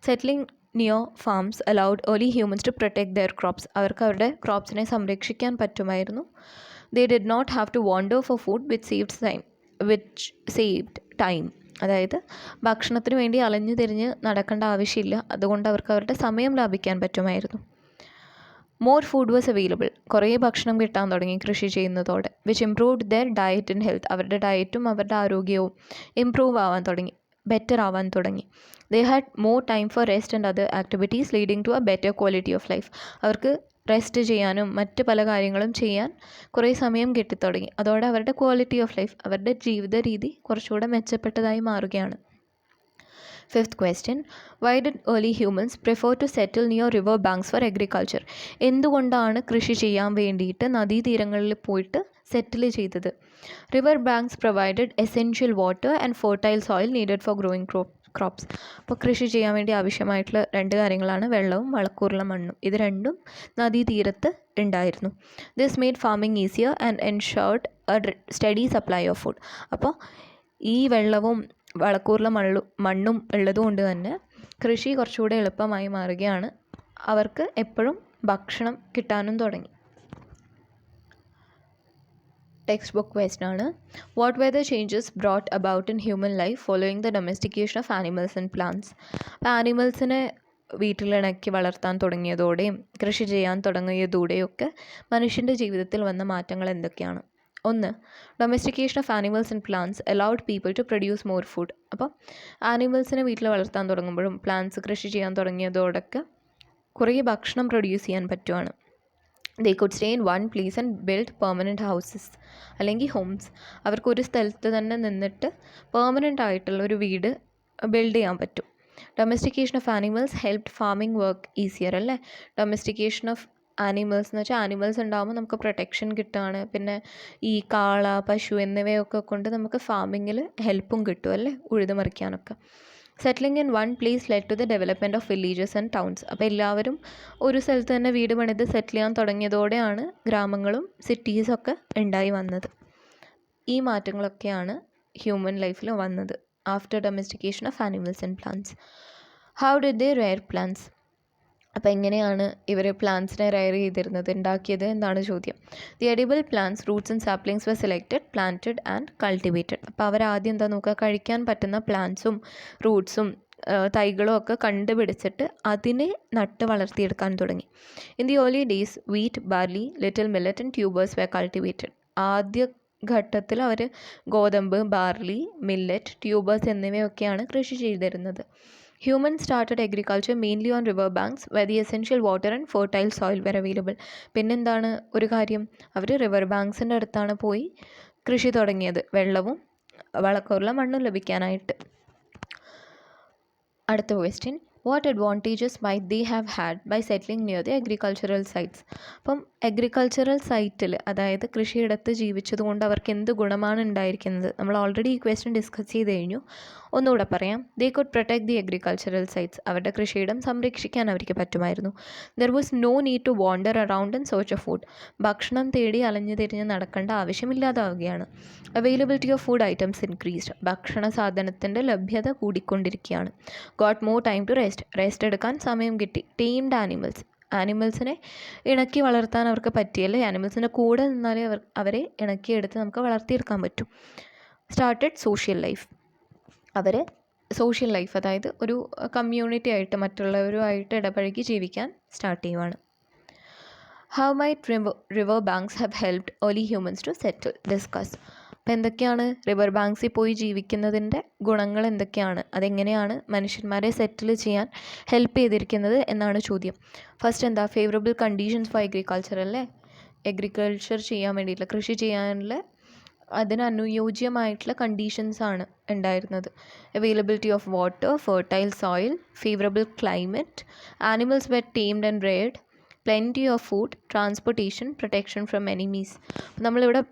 Settling near farms allowed early humans to protect their crops. അവർക്ക് അവരുടെ ക്രോപ്സിനെ സംരക്ഷിക്കാൻ പറ്റുമായിരുന്നു. They did not have to wander for food which saved time. അതായത് ഭക്ഷണത്തിന് വേണ്ടി അലഞ്ഞു തിരിഞ്ഞ് നടക്കേണ്ട ആവശ്യമില്ല, അതുകൊണ്ട് അവർക്ക് അവരുടെ സമയം ലാഭിക്കാൻ പറ്റുമായിരുന്നു. More food was available. കുറേ ഭക്ഷണം കിട്ടാൻ തുടങ്ങി കൃഷി ചെയ്യുന്നതോടെ. Which improved their diet and health. അവരുടെ ഡയറ്റും അവരുടെ ആരോഗ്യവും ഇംപ്രൂവ് ആവാൻ തുടങ്ങി, ബെറ്റർ ആവാൻ തുടങ്ങി. They had more time for rest and other activities leading to a better quality of life. അവർക്ക് റെസ്റ്റ് ചെയ്യാനും മറ്റ് പല കാര്യങ്ങളും ചെയ്യാൻ കുറേ സമയം കിട്ടിത്തുടങ്ങി. അതോടെ അവരുടെ ക്വാളിറ്റി ഓഫ് ലൈഫ്, അവരുടെ ജീവിത രീതി കുറച്ചുകൂടെ മെച്ചപ്പെട്ടതായി മാറുകയാണ്. Fifth question, why did early humans prefer to settle near river banks for agriculture? എന്തുകൊണ്ടാണ് കൃഷി ചെയ്യാൻ വേണ്ടിയിട്ട് നദീതീരങ്ങളിൽ പോയിട്ട് സെറ്റിൽ ചെയ്തത്? River banks provided essential water and fertile soil needed for growing crops. അപ്പോൾ കൃഷി ചെയ്യാൻ വേണ്ടി ആവശ്യമായിട്ടുള്ള രണ്ട് കാര്യങ്ങളാണ് വെള്ളവും വളക്കൂറുള്ള മണ്ണും. ഇത് രണ്ടും നദീതീരത്ത് ഉണ്ടായിരുന്നു. This made farming easier and ensured a steady supply of food. അപ്പോൾ ഈ വെള്ളവും വളക്കൂറുള്ള മണ്ണും ഉള്ളതുകൊണ്ട് തന്നെ കൃഷി കുറച്ചുകൂടെ എളുപ്പമായി മാറുകയാണ്. അവർക്ക് എപ്പോഴും ഭക്ഷണം കിട്ടാനും തുടങ്ങി. ടെക്സ്റ്റ് ബുക്ക് ക്വസ്റ്റൻ ആണ്, what were the changes brought about in human life following the domestication of animals and plants? അപ്പോൾ ആനിമൽസിനെ വീട്ടിലിണക്കി വളർത്താൻ തുടങ്ങിയതോടെയും കൃഷി ചെയ്യാൻ തുടങ്ങിയതോടെയൊക്കെ മനുഷ്യൻ്റെ ജീവിതത്തിൽ വന്ന മാറ്റങ്ങൾ എന്തൊക്കെയാണ്? ഒന്ന്, domestication of animals and plants allowed people to produce more food. അപ്പോൾ ആനിമൽസിനെ വീട്ടിൽ വളർത്താൻ തുടങ്ങുമ്പോഴും പ്ലാന്റ്സ് കൃഷി ചെയ്യാൻ തുടങ്ങിയതോടൊക്കെ കുറേ ഭക്ഷണം പ്രൊഡ്യൂസ് ചെയ്യാൻ പറ്റുവാണ്. They could stay in one place and build permanent houses അല്ലെങ്കിൽ ഹോംസ്. അവർക്കൊരു സ്ഥലത്ത് തന്നെ നിന്നിട്ട് പെർമനൻ്റ് ആയിട്ടുള്ള ഒരു വീട് ബിൽഡ് ചെയ്യാൻ പറ്റും. Domestication of animals helped farming work easier അല്ലേ. ഡൊമസ്റ്റിക്കേഷൻ ഓഫ് ആനിമൽസ് എന്ന് വെച്ചാൽ ആനിമൽസ് ഉണ്ടാകുമ്പോൾ നമുക്ക് പ്രൊട്ടക്ഷൻ കിട്ടുകയാണ്. പിന്നെ ഈ കാള, പശു എന്നിവയൊക്കെ കൊണ്ട് നമുക്ക് ഫാമിങ്ങിൽ ഹെൽപ്പും കിട്ടും അല്ലേ, ഉഴുതുമറിക്കാനൊക്കെ. Settling in one place led to the development of villages and towns. അപ്പോൾ എല്ലാവരും ഒരു സ്ഥലത്ത് തന്നെ വീട് പണിത് സെറ്റിൽ ചെയ്യാൻ തുടങ്ങിയതോടെയാണ് ഗ്രാമങ്ങളും സിറ്റീസൊക്കെ ഉണ്ടായി വന്നത്. ഈ മാറ്റങ്ങളൊക്കെയാണ് ഹ്യൂമൻ ലൈഫിൽ വന്നത് after domestication of animals and plants. How did they rear plants? അപ്പോൾ എങ്ങനെയാണ് ഇവർ പ്ലാന്റ്സിനെ റെയർ ചെയ്തിരുന്നത്, ഉണ്ടാക്കിയത് എന്നാണ് ചോദ്യം. The edible plants, roots and saplings were selected, planted and cultivated. അപ്പോൾ അവർ ആദ്യം എന്താ നോക്കുക, കഴിക്കാൻ പറ്റുന്ന പ്ലാന്റ്സും റൂട്ട്സും തൈകളും ഒക്കെ കണ്ടുപിടിച്ചിട്ട് അതിനെ നട്ട് വളർത്തിയെടുക്കാൻ തുടങ്ങി. In the early days wheat, barley, little millet and tubers were cultivated. ആദ്യ ഘട്ടത്തിൽ അവർ ഗോതമ്പ്, ബാർലി, മില്ലറ്റ്, ട്യൂബേഴ്സ് എന്നിവയൊക്കെയാണ് കൃഷി ചെയ്തിരുന്നത്. Humans started agriculture mainly on river banks where the essential water and fertile soil were available. പിന്നെന്താണ് ഒരു കാര്യം, അവർ river ബാങ്ക്സിൻ്റെ അടുത്താണ് പോയി കൃഷി തുടങ്ങിയത്, വെള്ളവും വളക്കൂറുള്ള മണ്ണും ലഭിക്കാനായിട്ട്. അടുത്ത question, what advantages might they have had by settling near the agricultural sites. അപ്പം അഗ്രികൾച്ചറൽ സൈറ്റിൽ, അതായത് കൃഷിയിടത്ത് ജീവിച്ചതുകൊണ്ട് അവർക്ക് എന്ത് ഗുണമാണ് ഉണ്ടായിരിക്കുന്നത്? നമ്മൾ ഓൾറെഡി ഈ ക്വസ്റ്റ്യൻ ഡിസ്കസ് ചെയ്ത് കഴിഞ്ഞു, ഒന്നുകൂടെ പറയാം. They could protect the agricultural sites. അവരുടെ കൃഷിയിടം സംരക്ഷിക്കാൻ അവർക്ക് പറ്റുമായിരുന്നു. There was no need to wander around and search of food. ഭക്ഷണം തേടി അലഞ്ഞു തിരിഞ്ഞ് നടക്കേണ്ട ആവശ്യമില്ലാതാവുകയാണ്. Availability of food items increased. ഭക്ഷണ സാധനത്തിൻ്റെ ലഭ്യത കൂടിക്കൊണ്ടിരിക്കുകയാണ്. Got more time to rest എടുക്കാൻ സമയം കിട്ടി. ടീംഡ് ആനിമൽസിനെ ഇണക്കി വളർത്താൻ അവർക്ക് പറ്റിയല്ലേ. ആനിമൽസിൻ്റെ കൂടെ നിന്നാലേ അവരെ ഇണക്കിയെടുത്ത് നമുക്ക് വളർത്തിയെടുക്കാൻ പറ്റും. Started social life. അവർ സോഷ്യൽ ലൈഫ്, അതായത് ഒരു കമ്മ്യൂണിറ്റി ആയിട്ട് മറ്റുള്ളവരുമായിട്ട് ഇടപഴകി ജീവിക്കാൻ സ്റ്റാർട്ട് ചെയ്യുവാണ്. How might river banks have helped early humans to settle? Discuss. അപ്പോൾ എന്തൊക്കെയാണ് റിവർ ബാങ്ക്സിൽ പോയി ജീവിക്കുന്നതിൻ്റെ ഗുണങ്ങൾ എന്തൊക്കെയാണ്, അതെങ്ങനെയാണ് മനുഷ്യന്മാരെ സെറ്റിൽ ചെയ്യാൻ ഹെൽപ്പ് ചെയ്തിരിക്കുന്നത് എന്നാണ് ചോദ്യം. ഫസ്റ്റ് എന്താ, ഫേവറബിൾ കണ്ടീഷൻസ് ഫോർ അഗ്രികൾച്ചർ അല്ലേ. അഗ്രികൾച്ചർ ചെയ്യാൻ വേണ്ടിയിട്ടുള്ള, കൃഷി ചെയ്യാനുള്ള അതിന് അനുയോജ്യമായിട്ടുള്ള കണ്ടീഷൻസാണ് ഉണ്ടായിരുന്നത്. Availability of water, fertile soil, favourable climate, animals were tamed and reared, plenty of food, transportation, protection from enemies. നമ്മളിവിടെ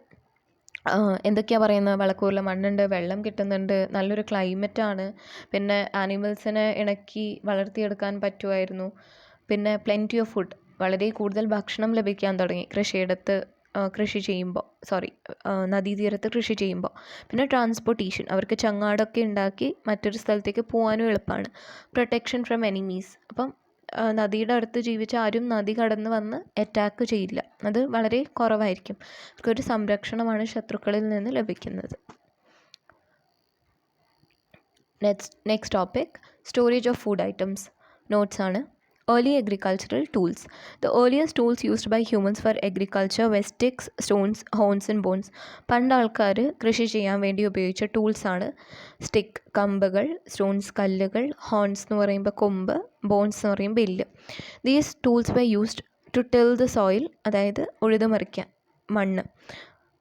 എന്തൊക്കെയാണ് പറയുന്നത്, വളക്കൂറുള്ള മണ്ണുണ്ട്, വെള്ളം കിട്ടുന്നുണ്ട്, നല്ലൊരു ക്ലൈമറ്റാണ്, പിന്നെ ആനിമൽസിനെ ഇണക്കി വളർത്തിയെടുക്കാൻ പറ്റുമായിരുന്നു, പിന്നെ പ്ലെൻറ്റി ഓഫ് ഫുഡ്, വളരെ കൂടുതൽ ഭക്ഷണം ലഭിക്കാൻ തുടങ്ങി കൃഷിയിടത്ത് കൃഷി ചെയ്യുമ്പോൾ, നദീതീരത്ത് കൃഷി ചെയ്യുമ്പോൾ. പിന്നെ ട്രാൻസ്പോർട്ടേഷൻ, അവർക്ക് ചങ്ങാടൊക്കെ ഉണ്ടാക്കി മറ്റൊരു സ്ഥലത്തേക്ക് പോകാനും എളുപ്പമാണ്. പ്രൊട്ടക്ഷൻ ഫ്രം എനിമീസ്, അപ്പം നദിയുടെ അടുത്ത് ജീവിച്ച ആരും നദി കടന്ന് വന്ന് അറ്റാക്ക് ചെയ്യില്ല, അത് വളരെ കുറവായിരിക്കും. അവർക്കൊരു സംരക്ഷണമാണ് ശത്രുക്കളിൽ നിന്ന് ലഭിക്കുന്നത്. Next topic, storage of food items. Notes ആണ്. Early agricultural tools. The earliest tools used by humans for agriculture were sticks, stones, horns and bones. പണ്ട് ആൾക്കാർ കൃഷി ചെയ്യാൻ വേണ്ടി ഉപയോഗിച്ച ടൂൾസാണ് സ്റ്റിക്ക്, കമ്പുകൾ, സ്റ്റോൺസ്, കല്ലുകൾ, ഹോൺസ് എന്ന് പറയുമ്പോൾ കൊമ്പ്, ബോൺസ് എന്ന് പറയുമ്പോൾ എല്ല്. These tools were used to till the soil, അതായത് ഉഴുതുമറിക്കാൻ മണ്ണ്,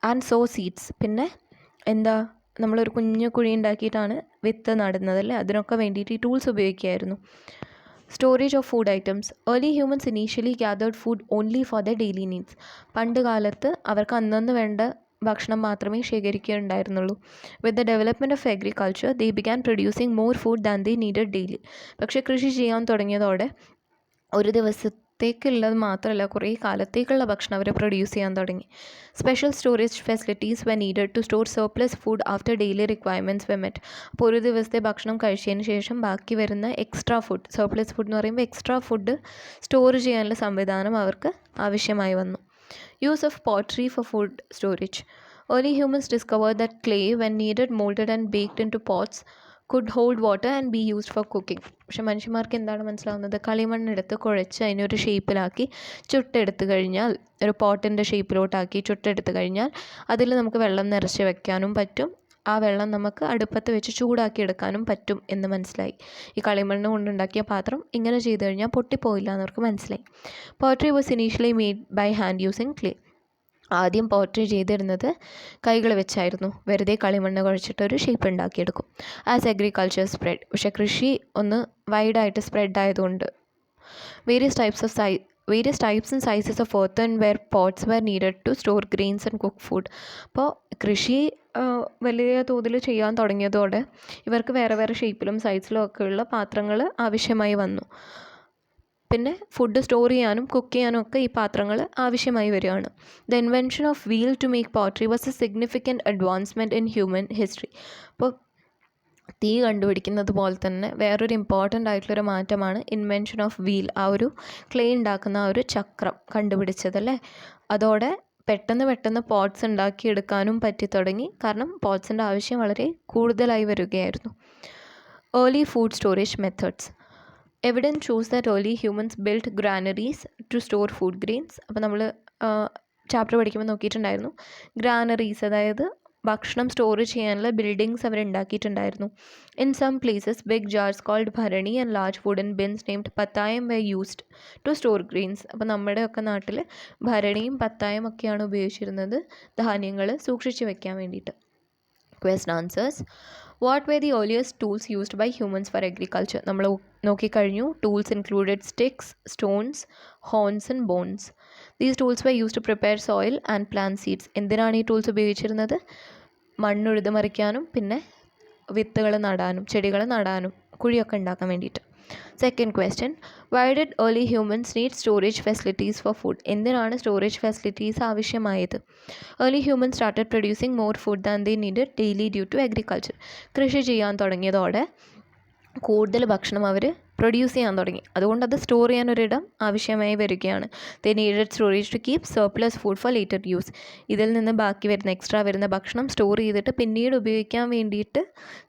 ആൻഡ് സോ സീഡ്സ്. പിന്നെ എന്താ, നമ്മളൊരു കുഞ്ഞു കുഴി ഉണ്ടാക്കിയിട്ടാണ് വിത്ത് നടുന്നതല്ലേ, അതിനൊക്കെ വേണ്ടിയിട്ട് ഈ ടൂൾസ് ഉപയോഗിക്കുമായിരുന്നു. Storage of food items. Early humans initially gathered food only for the daily needs. പണ്ട് കാലത്ത് അവർക്ക് അന്നന്ന് വേണ്ട ഭക്ഷണം മാത്രമേ ശേഖരിക്കുകയുണ്ടായിരുന്നുള്ളൂ. With the development of agriculture they began producing more food than they needed daily. പക്ഷേ കൃഷി ചെയ്യാൻ തുടങ്ങിയതോടെ ഒരു ദിവസത്തേക്കുള്ളത് മാത്രമല്ല, കുറേ കാലത്തേക്കുള്ള ഭക്ഷണം അവർ പ്രൊഡ്യൂസ് ചെയ്യാൻ തുടങ്ങി. Special storage facilities were needed to store surplus food after daily requirements were met. അപ്പോൾ ഒരു ദിവസത്തെ ഭക്ഷണം കഴിച്ചതിന് ശേഷം ബാക്കി വരുന്ന എക്സ്ട്രാ ഫുഡ്, സർപ്ലസ് ഫുഡ് എന്ന് പറയുമ്പോൾ എക്സ്ട്രാ ഫുഡ് സ്റ്റോർ ചെയ്യാനുള്ള സംവിധാനം അവർക്ക് ആവശ്യമായി വന്നു. Use of pottery for food storage. Early humans discovered that clay when kneaded moulded and baked into pots could hold water and be used for cooking. പക്ഷേ മനുഷ്യന്മാർക്ക് എന്താണ് മനസ്സിലാവുന്നത്, കളിമണ്ണെടുത്ത് കുഴച്ച് അതിനൊരു ഷേപ്പിലാക്കി ചുട്ടെടുത്ത് കഴിഞ്ഞാൽ, ഒരു പോട്ടിൻ്റെ ഷേപ്പിലോട്ടാക്കി ചുട്ടെടുത്ത് കഴിഞ്ഞാൽ അതിൽ നമുക്ക് വെള്ളം നിറച്ച് വെക്കാനും പറ്റും, ആ വെള്ളം നമുക്ക് അടുപ്പത്ത് വെച്ച് ചൂടാക്കി എടുക്കാനും പറ്റും എന്ന് മനസ്സിലായി. ഈ കളിമണ്ണ് കൊണ്ടുണ്ടാക്കിയ പാത്രം ഇങ്ങനെ ചെയ്ത് കഴിഞ്ഞാൽ പൊട്ടിപ്പോയില്ല എന്നവർക്ക് മനസ്സിലായി. Pottery was initially made by hand using clay. ആദ്യം പോട്രി ചെയ്തിരുന്നത് കൈകൾ വെച്ചായിരുന്നു, വെറുതെ കളിമണ്ണ് കുഴച്ചിട്ടൊരു ഷേപ്പ് ഉണ്ടാക്കിയെടുക്കും. ആസ് അഗ്രികൾച്ചർ സ്പ്രെഡ്, പക്ഷേ കൃഷി ഒന്ന് വൈഡായിട്ട് സ്പ്രെഡ് ആയതുകൊണ്ട് various types and sizes of earthen ware pots were needed to store grains and cook food. അപ്പോൾ കൃഷി വലിയ തോതിൽ ചെയ്യാൻ തുടങ്ങിയതോടെ ഇവർക്ക് വേറെ വേറെ ഷേപ്പിലും സൈസിലും ഒക്കെയുള്ള പാത്രങ്ങൾ ആവശ്യമായി വന്നു. പിന്നെ ഫുഡ് സ്റ്റോർ ചെയ്യാനും കുക്ക് ചെയ്യാനും ഒക്കെ ഈ പാത്രങ്ങൾ ആവശ്യമായി വരികയാണ്. The invention of wheel to make pottery was a significant advancement in human history. അപ്പോൾ തീ കണ്ടുപിടിക്കുന്നത് പോലെ തന്നെ വേറൊരു ഇമ്പോർട്ടൻ്റ് ആയിട്ടുള്ളൊരു മാറ്റമാണ് ഇൻവെൻഷൻ ഓഫ് വീൽ. ആ ഒരു ക്ലേ ഉണ്ടാക്കുന്ന ആ ഒരു ചക്രം കണ്ടുപിടിച്ചതല്ലേ. അതോടെ പെട്ടെന്ന് പോട്ട്സ് ഉണ്ടാക്കിയെടുക്കാനും പറ്റി തുടങ്ങി. കാരണം പോട്ട്സിൻ്റെ ആവശ്യം വളരെ കൂടുതലായി വരികയായിരുന്നു. Early food storage methods. Evidence shows that early humans built granaries to store food grains. അപ്പോൾ നമ്മൾ ചാപ്റ്റർ പഠിക്കുമ്പോൾ നോക്കിയിട്ടുണ്ടായിരുന്നു, ഗ്രാനറീസ് അതായത് ഭക്ഷണം സ്റ്റോർ ചെയ്യാനുള്ള ബിൽഡിങ്സ് അവർ ഉണ്ടാക്കിയിട്ടുണ്ടായിരുന്നു. In some places big jars called bharani and large wooden bins named pathayam we used to store grains. അപ്പോൾ നമ്മുടെയൊക്കെ നാട്ടിൽ ഭരണിയും പത്തായം ഒക്കെയാണ് ഉപയോഗിച്ചിരുന്നത് ധാന്യങ്ങൾ സൂക്ഷിച്ച് വെക്കാൻ വേണ്ടിയിട്ട്. Question answers. What were the earliest tools used by humans for agriculture? നമ്മൾ നോക്കിക്കഴിഞ്ഞു. Tools included sticks, stones, horns and bones. These tools were used to prepare soil and plant seeds. എന്തിനാണ് ഈ ടൂൾസ് ഉപയോഗിച്ചിരുന്നത്? മണ്ണുഴുത് മറിക്കാനും പിന്നെ വിത്തുകൾ നടാനും ചെടികൾ നടാനും കുഴിയൊക്കെ ഉണ്ടാക്കാൻ വേണ്ടിയിട്ട്. Second question. Why did early humans need storage facilities for food? എന്തിനാണ് സ്റ്റോറേജ് ഫെസിലിറ്റീസ് ആവശ്യമായത്? Early humans started producing more food than they needed daily due to agriculture. കൃഷി ചെയ്യാൻ തുടങ്ങിയതോടെ കൂടുതൽ ഭക്ഷണം അവർ പ്രൊഡ്യൂസ് ചെയ്യാൻ തുടങ്ങി. അതുകൊണ്ട് അത് സ്റ്റോർ ചെയ്യാൻ ഒരിടം ആവശ്യമായി വരികയാണ്. They needed storage to keep surplus food for later use. ഇതിൽ നിന്ന് ബാക്കി വരുന്ന എക്സ്ട്രാ വരുന്ന ഭക്ഷണം സ്റ്റോർ ചെയ്തിട്ട് പിന്നീട് ഉപയോഗിക്കാൻ വേണ്ടിയിട്ട്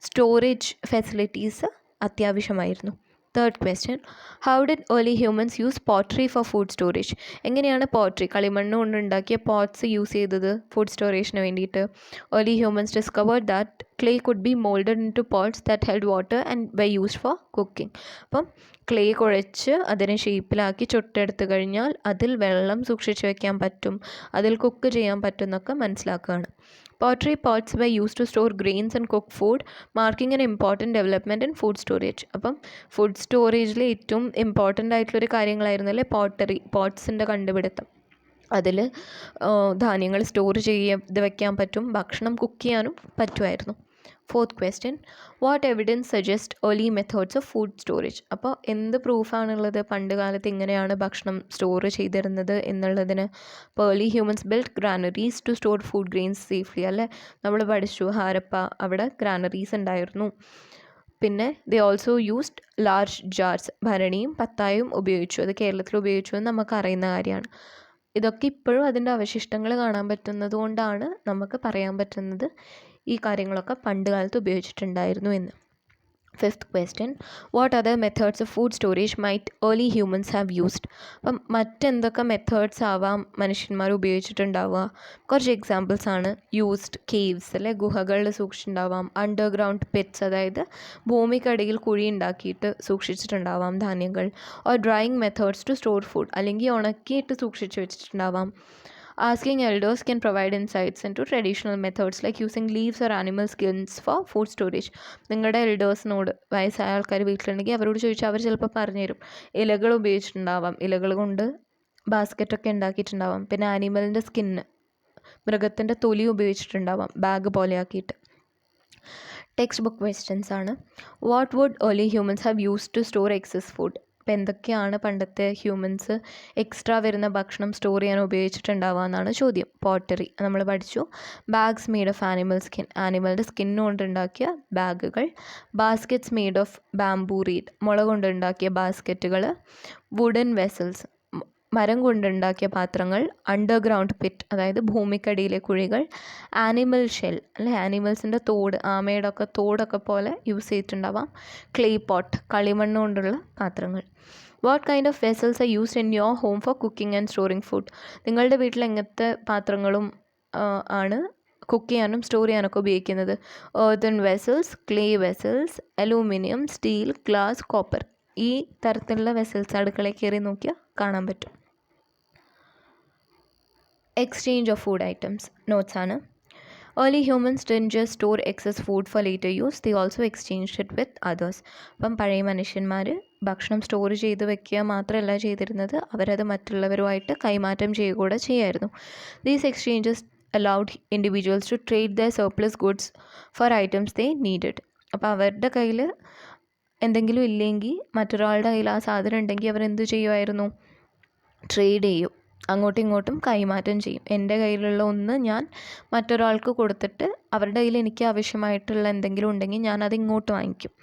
സ്റ്റോറേജ് ഫെസിലിറ്റീസ് അത്യാവശ്യമായിരുന്നു. Third question. How did early humans use pottery for food storage? എങ്ങനെയാണ് പോട്രി കളിമണ്ണ് കൊണ്ടുണ്ടാക്കിയ പോട്ട്സ് യൂസ് ചെയ്തത് ഫുഡ് സ്റ്റോറേജിന് വേണ്ടിയിട്ട്? Early humans discovered that clay could be molded into pots that held water and were used for cooking. അപ്പം clay കുഴച്ച് അതിനെ ഷേപ്പിലാക്കി ചുട്ടെടുത്ത് കഴിഞ്ഞാൽ അതിൽ വെള്ളം സൂക്ഷിച്ച് വയ്ക്കാൻ പറ്റും, അതിൽ കുക്ക് ചെയ്യാൻ പറ്റും എന്നൊക്കെ മനസ്സിലാക്കുകയാണ്. Pottery pots were used to store grains and cook food, marking an important development in food storage. അപ്പം ഫുഡ് സ്റ്റോറേജിൽ ഏറ്റവും ഇമ്പോർട്ടൻ്റ് ആയിട്ടുള്ളൊരു കാര്യങ്ങളായിരുന്നല്ലേ പോട്ട്സിൻ്റെ കണ്ടുപിടുത്തം. അതിൽ ധാന്യങ്ങൾ സ്റ്റോർ ചെയ്ത് വയ്ക്കാൻ പറ്റും, ഭക്ഷണം കുക്ക് ചെയ്യാനും പറ്റുമായിരുന്നു. Fourth question. What evidence suggests early methods of food storage? അപ്പോൾ എന്ത് പ്രൂഫാണുള്ളത് പണ്ട് കാലത്ത് ഇങ്ങനെയാണ് ഭക്ഷണം സ്റ്റോർ ചെയ്തിരുന്നത് എന്നുള്ളതിന്? അപ്പോൾ early humans built granaries to store food grains safely, അല്ലേ? നമ്മൾ പഠിച്ചു ഹാരപ്പ, അവിടെ ഗ്രാനറീസ് ഉണ്ടായിരുന്നു. പിന്നെ they also used large jars, ഭരണിയും പത്തായും ഉപയോഗിച്ചു. അത് കേരളത്തിൽ ഉപയോഗിച്ചു എന്ന് നമുക്ക് അറിയുന്ന കാര്യമാണ്. ഇതൊക്കെ ഇപ്പോഴും അതിൻ്റെ അവശിഷ്ടങ്ങൾ കാണാൻ പറ്റുന്നത് കൊണ്ടാണ് നമുക്ക് പറയാൻ പറ്റുന്നത് ഈ കാര്യങ്ങളൊക്കെ പണ്ട് കാലത്ത് ഉപയോഗിച്ചിട്ടുണ്ടായിരുന്നു എന്ന്. Fifth question. What other methods of food storage might early humans have used? അപ്പം മറ്റെന്തൊക്കെ മെത്തേഡ്സ് ആവാം മനുഷ്യന്മാർ ഉപയോഗിച്ചിട്ടുണ്ടാവുക? കുറച്ച് എക്സാമ്പിൾസ് ആണ്. യൂസ്ഡ് കേവ്സ്, അല്ലെ, ഗുഹകളിൽ സൂക്ഷിച്ചിട്ടുണ്ടാവാം. അണ്ടർഗ്രൗണ്ട് പിറ്റ്സ്, അതായത് ഭൂമിക്കടിയിൽ കുഴി ഉണ്ടാക്കിയിട്ട് സൂക്ഷിച്ചിട്ടുണ്ടാവാം ധാന്യങ്ങൾ. Or drying methods to store food, അല്ലെങ്കിൽ ഉണക്കിയിട്ട് സൂക്ഷിച്ച് വെച്ചിട്ടുണ്ടാവാം. Asking elders can provide insights into traditional methods like using leaves or animal skins for food storage. നിങ്ങളുടെ എൽഡേഴ്സിനോട്, വയസ്സായ ആൾക്കാർ വീട്ടിലുണ്ടെങ്കിൽ അവരോട് ചോദിച്ചാൽ അവർ ചിലപ്പോൾ പറഞ്ഞുതരും. ഇലകൾ ഉപയോഗിച്ചിട്ടുണ്ടാവാം, ഇലകൾ കൊണ്ട് ബാസ്ക്കറ്റൊക്കെ ഉണ്ടാക്കിയിട്ടുണ്ടാവാം. പിന്നെ ആനിമലിൻ്റെ സ്കിന്ന്, മൃഗത്തിൻ്റെ തൊലി ഉപയോഗിച്ചിട്ടുണ്ടാവാം ബാഗ് പോലെ ആക്കിയിട്ട്. ടെക്സ്റ്റ് ബുക്ക് ക്വസ്റ്റ്യൻസ് ആണ്. What would early humans have used to store excess food? അപ്പോൾ എന്തൊക്കെയാണ് പണ്ടത്തെ ഹ്യൂമൻസ് എക്സ്ട്രാ വരുന്ന ഭക്ഷണം സ്റ്റോർ ചെയ്യാൻ ഉപയോഗിച്ചിട്ടുണ്ടാവുക എന്നാണ് ചോദ്യം. പോട്ടറി നമ്മൾ പഠിച്ചു. Bags made of animal skin, ആനിമലിൻ്റെ സ്കിന്ന് കൊണ്ടുണ്ടാക്കിയ ബാഗുകൾ. Baskets made of bamboo reed, മുള കൊണ്ടുണ്ടാക്കിയ ബാസ്ക്കറ്റുകൾ. വുഡൻ വെസൽസ്, മരം കൊണ്ടുണ്ടാക്കിയ പാത്രങ്ങൾ. അണ്ടർഗ്രൗണ്ട് പിറ്റ്, അതായത് ഭൂമിക്കടിയിലെ കുഴികൾ. ആനിമൽ ഷെൽ, അല്ലെ, ആനിമൽസിൻ്റെ തോട്, ആമയുടെ ഒക്കെ തോടൊക്കെ പോലെ യൂസ് ചെയ്തിട്ടുണ്ടാവാം. ക്ലേ പോട്ട്, കളിമണ്ണ് കൊണ്ടുള്ള പാത്രങ്ങൾ. What kind of vessels are used in your home for cooking and storing food? നിങ്ങളുടെ വീട്ടിൽ എങ്ങനത്തെ പാത്രങ്ങളും ആണ് കുക്ക് ചെയ്യാനും സ്റ്റോർ ചെയ്യാനൊക്കെ ഉപയോഗിക്കുന്നത്? Earthen vessels, clay vessels, aluminium, steel, glass, copper. ഈ തരത്തിലുള്ള വെസൽസ് അടുക്കളയിൽ കയറി നോക്കിയാൽ കാണാൻ പറ്റും. Exchange of food items notes ആണ്. Early humans didn't just store excess food for later use, they also exchange it with others. അപ്പം പഴയ മനുഷ്യന്മാർ ഭക്ഷണം സ്റ്റോർ ചെയ്ത് വെക്കുക മാത്രമല്ല ചെയ്തിരുന്നത്, അവരത് മറ്റുള്ളവരുമായിട്ട് കൈമാറ്റം ചെയ്യുക കൂടെ ചെയ്യായിരുന്നു. These exchanges allowed individuals to trade their surplus goods for items they needed. അപ്പോൾ അവരുടെ കയ്യിൽ എന്തെങ്കിലും ഇല്ലെങ്കിൽ മറ്റൊരാളുടെ കയ്യിൽ ആ സാധനം ഉണ്ടെങ്കിൽ അവരെന്ത് ചെയ്യുമായിരുന്നു? ട്രേഡ് ചെയ്യും, അങ്ങോട്ടും ഇങ്ങോട്ടും കൈമാറ്റം ചെയ്യും. എൻ്റെ കയ്യിലുള്ള ഒന്ന് ഞാൻ മറ്റൊരാൾക്ക് കൊടുത്തിട്ട് അവരുടെ കയ്യിൽ എനിക്ക് ആവശ്യമായിട്ടുള്ള എന്തെങ്കിലും ഉണ്ടെങ്കിൽ ഞാനത് ഇങ്ങോട്ട് വാങ്ങിക്കും.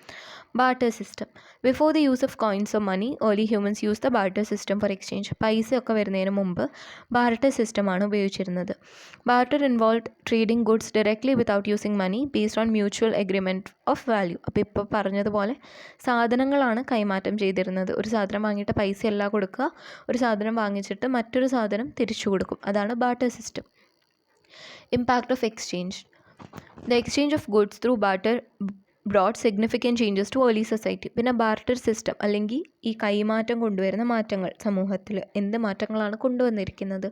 Barter system. Before the use of coins of money early humans use the barter system for exchange. പൈസയൊക്കെ വരുന്നതിന് മുമ്പ് ബാർട്ടർ സിസ്റ്റമാണ് ഉപയോഗിച്ചിരുന്നത്. Barter involve trading goods directly without using money based on mutual agreement of value. അപ്പോൾ ഇപ്പോൾ പറഞ്ഞതുപോലെ സാധനങ്ങളാണ് കൈമാറ്റം ചെയ്തിരുന്നത്. ഒരു സാധനം വാങ്ങിയിട്ട് പൈസയല്ല കൊടുക്കുക, ഒരു സാധനം വാങ്ങിച്ചിട്ട് മറ്റൊരു സാധനം തിരിച്ചു കൊടുക്കും. അതാണ് barter system. Impact of exchange. The exchange of goods through barter brought significant changes to early society. പിന്നെ ബാർട്ടർ സിസ്റ്റം അല്ലെങ്കിൽ ഈ കൈമാറ്റം കൊണ്ടുവരുന്ന മാറ്റങ്ങൾ സമൂഹത്തിൽ എന്ത് മാറ്റങ്ങളാണ് കൊണ്ടുവന്നിരിക്കുന്നത്?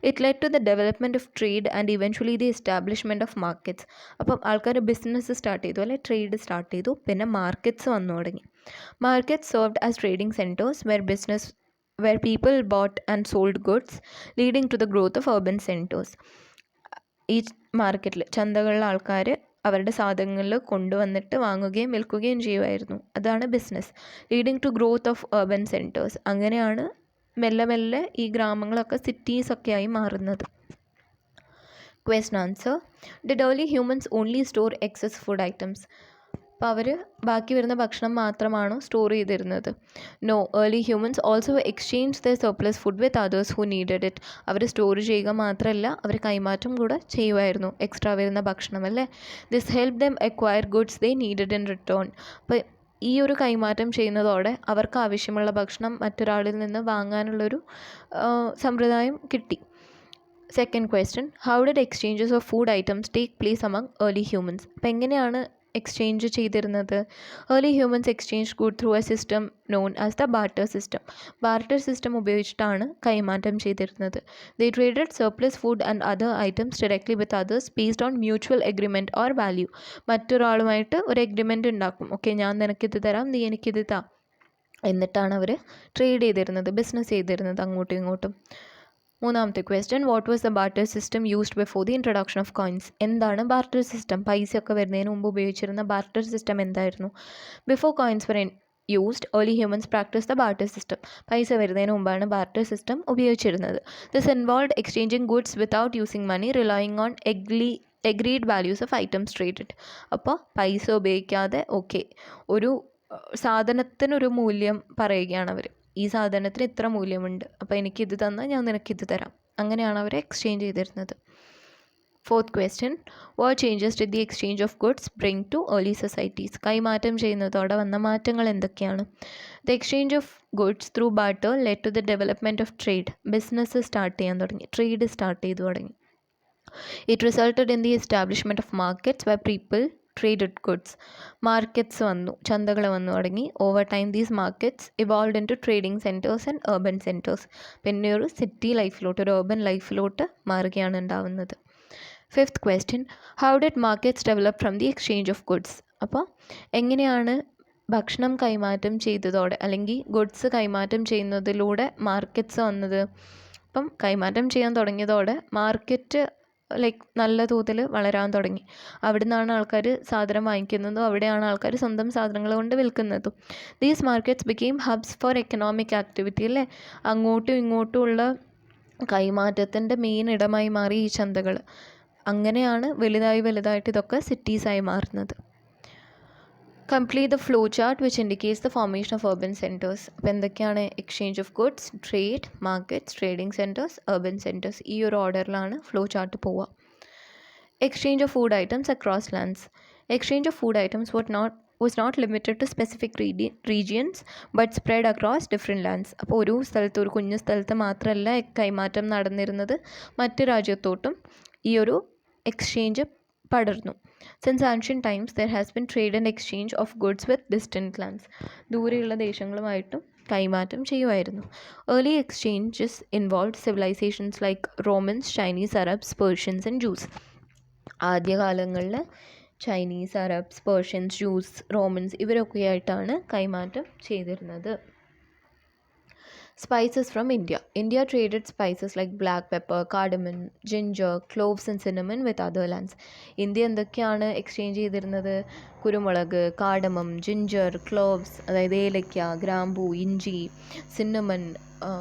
It led to the development of trade and eventually the establishment of markets. അപ്പം ആൾക്കാർ ബിസിനസ് സ്റ്റാർട്ട് ചെയ്തു, അല്ലെ ട്രേഡ് സ്റ്റാർട്ട് ചെയ്തു, പിന്നെ മാർക്കറ്റ്സ് വന്നു തുടങ്ങി. Markets served as trading centres where people bought and sold goods, leading to the growth of urban centers. ഈ മാർക്കറ്റിൽ ചന്തകളിലെ ആൾക്കാർ അവരുടെ സാധനങ്ങളിൽ കൊണ്ടുവന്നിട്ട് വാങ്ങുകയും വിൽക്കുകയും ചെയ്യുമായിരുന്നു. അതാണ് business. Leading to growth of urban centres. അങ്ങനെയാണ് മെല്ലെ മെല്ലെ ഈ ഗ്രാമങ്ങളൊക്കെ സിറ്റീസൊക്കെ ആയി മാറുന്നത്. Question answer. Did early humans only store excess food items? അപ്പോൾ അവർ ബാക്കി വരുന്ന ഭക്ഷണം മാത്രമാണോ സ്റ്റോർ ചെയ്തിരുന്നത്? No, early humans also exchange the surplus food with others who needed it. അവർ സ്റ്റോർ ചെയ്യുക മാത്രമല്ല, അവർ കൈമാറ്റം കൂടെ ചെയ്യുമായിരുന്നു എക്സ്ട്രാ വരുന്ന ഭക്ഷണം, അല്ലേ? This help them acquire goods they needed in return. അപ്പോൾ ഈ ഒരു കൈമാറ്റം ചെയ്യുന്നതോടെ അവർക്ക് ആവശ്യമുള്ള ഭക്ഷണം മറ്റൊരാളിൽ നിന്ന് വാങ്ങാനുള്ളൊരു സമ്പ്രദായം കിട്ടി. Second question. How did exchanges of food items take place among early humans? അപ്പോൾ എങ്ങനെയാണ് എക്സ്ചേഞ്ച് ചെയ്തിരുന്നത്? Early humans exchange good through a system known as the barter system. Barter system ഉപയോഗിച്ചിട്ടാണ് കൈമാറ്റം ചെയ്തിരുന്നത്. They traded surplus food and other items directly with others based on mutual agreement or value. മറ്റൊരാളുമായിട്ട് ഒരു agreement ഉണ്ടാക്കും. Okay, ഞാൻ നിനക്കിത് തരാം, നീ എനിക്കിത് താ. എന്നിട്ടാണ് അവർ ട്രേഡ് ചെയ്തിരുന്നത്, ബിസിനസ് ചെയ്തിരുന്നത് അങ്ങോട്ടും ഇങ്ങോട്ടും. മൂന്നാമത്തെ question. What was the barter system used before the introduction of coins? എന്താണ് ബാർട്ടർ സിസ്റ്റം? പൈസയൊക്കെ വരുന്നതിന് മുമ്പ് ഉപയോഗിച്ചിരുന്ന ബാർട്ടർ സിസ്റ്റം എന്തായിരുന്നു? Before coins were used early humans practice the barter system. പൈസ വരുന്നതിന് മുമ്പാണ് ബാർട്ടർ സിസ്റ്റം ഉപയോഗിച്ചിരുന്നത്. This involved exchanging goods without using money relying on agreed values of items traded. അപ്പോൾ പൈസ ഉപയോഗിക്കാതെ ഒരു സാധനത്തിനൊരു മൂല്യം പറയുകയാണ് അവർ. ഈ സാധനത്തിന് ഇത്ര മൂല്യമുണ്ട്, അപ്പോൾ എനിക്കിത് തന്നാൽ ഞാൻ നിനക്കിത് തരാം. അങ്ങനെയാണ് അവർ എക്സ്ചേഞ്ച് ചെയ്തിരുന്നത്. Fourth question. What changes did the exchange of goods bring to early societies? കൈമാറ്റം ചെയ്യുന്നതോടെ വന്ന മാറ്റങ്ങൾ എന്തൊക്കെയാണ്? The exchange of goods through barter led to the development of trade. Business start ചെയ്യാൻ തുടങ്ങി, ട്രേഡ് സ്റ്റാർട്ട് ചെയ്തു തുടങ്ങി. It resulted in the establishment of markets where people traded goods. Markets വന്നു, ചന്തകൾ വന്നു തുടങ്ങി. Over time these markets evolved into trading centres and urban centres. പിന്നെ ഒരു സിറ്റി ലൈഫിലോട്ട്, ഒരു urban ലൈഫിലോട്ട് മാറുകയാണ് ഉണ്ടാവുന്നത്. Fifth question. How did markets develop from the exchange of goods? അപ്പോൾ എങ്ങനെയാണ് ഭക്ഷണം കൈമാറ്റം ചെയ്തതോടെ അല്ലെങ്കിൽ ഗുഡ്സ് കൈമാറ്റം ചെയ്യുന്നതിലൂടെ മാർക്കറ്റ്സ് വന്നത്? അപ്പം കൈമാറ്റം ചെയ്യാൻ തുടങ്ങിയതോടെ മാർക്കറ്റ് നല്ല തോതിൽ വളരാൻ തുടങ്ങി. അവിടെ നിന്നാണ് ആൾക്കാർ സാധനം വാങ്ങിക്കുന്നതും അവിടെയാണ് ആൾക്കാർ സ്വന്തം സാധനങ്ങൾ കൊണ്ട് വിൽക്കുന്നതും. These markets became hubs for economic activity, അല്ലേ? അങ്ങോട്ടും ഇങ്ങോട്ടും ഉള്ള കൈമാറ്റത്തിൻ്റെ മെയിൻ ഇടമായി മാറി ഈ ചന്തകൾ. അങ്ങനെയാണ് വലുതായിട്ട് ഇതൊക്കെ സിറ്റീസായി മാറുന്നത്. Complete the flow chart which indicates the formation of urban centres. അപ്പോൾ എന്തൊക്കെയാണ്? Exchange of goods, trade, markets, trading centres, urban centres. ഈ ഒരു ഓർഡറിലാണ് ഫ്ലോ ചാർട്ട് പോവുക. Exchange of food items across lands. Exchange of food items was not limited to specific regions but spread across different lands. അപ്പോൾ ഒരു സ്ഥലത്ത്, ഒരു കുഞ്ഞു സ്ഥലത്ത് മാത്രമല്ല കൈമാറ്റം നടന്നിരുന്നത്, മറ്റ് രാജ്യത്തോട്ടും ഈ ഒരു എക്സ്ചേഞ്ച് പടർന്നു. Since ancient times, there has been trade and exchange of goods with distant lands. ദൂരെയുള്ള ദേശങ്ങളുമായിട്ടും കൈമാറ്റം ചെയ്യുമായിരുന്നു. Early exchanges involved civilizations like Romans, Chinese, Arabs, Persians and Jews. ആദ്യകാലങ്ങളിൽ Chinese, Arabs, Persians, Jews, Romans ഇവരൊക്കെയായിട്ടാണ് കൈമാറ്റം ചെയ്തിരുന്നത്. Spices from India. India traded spices like black pepper, cardamom, ginger, cloves and cinnamon with other lands. India എന്തൊക്കെയാണ് exchange ചെയ്തിരുന്നത്? കുരുമുളക്, cardamom, ginger, cloves അതായത് ഏലയ്ക്ക, ഗ്രാമ്പൂ, ഇഞ്ചി, സിന്നമൺ,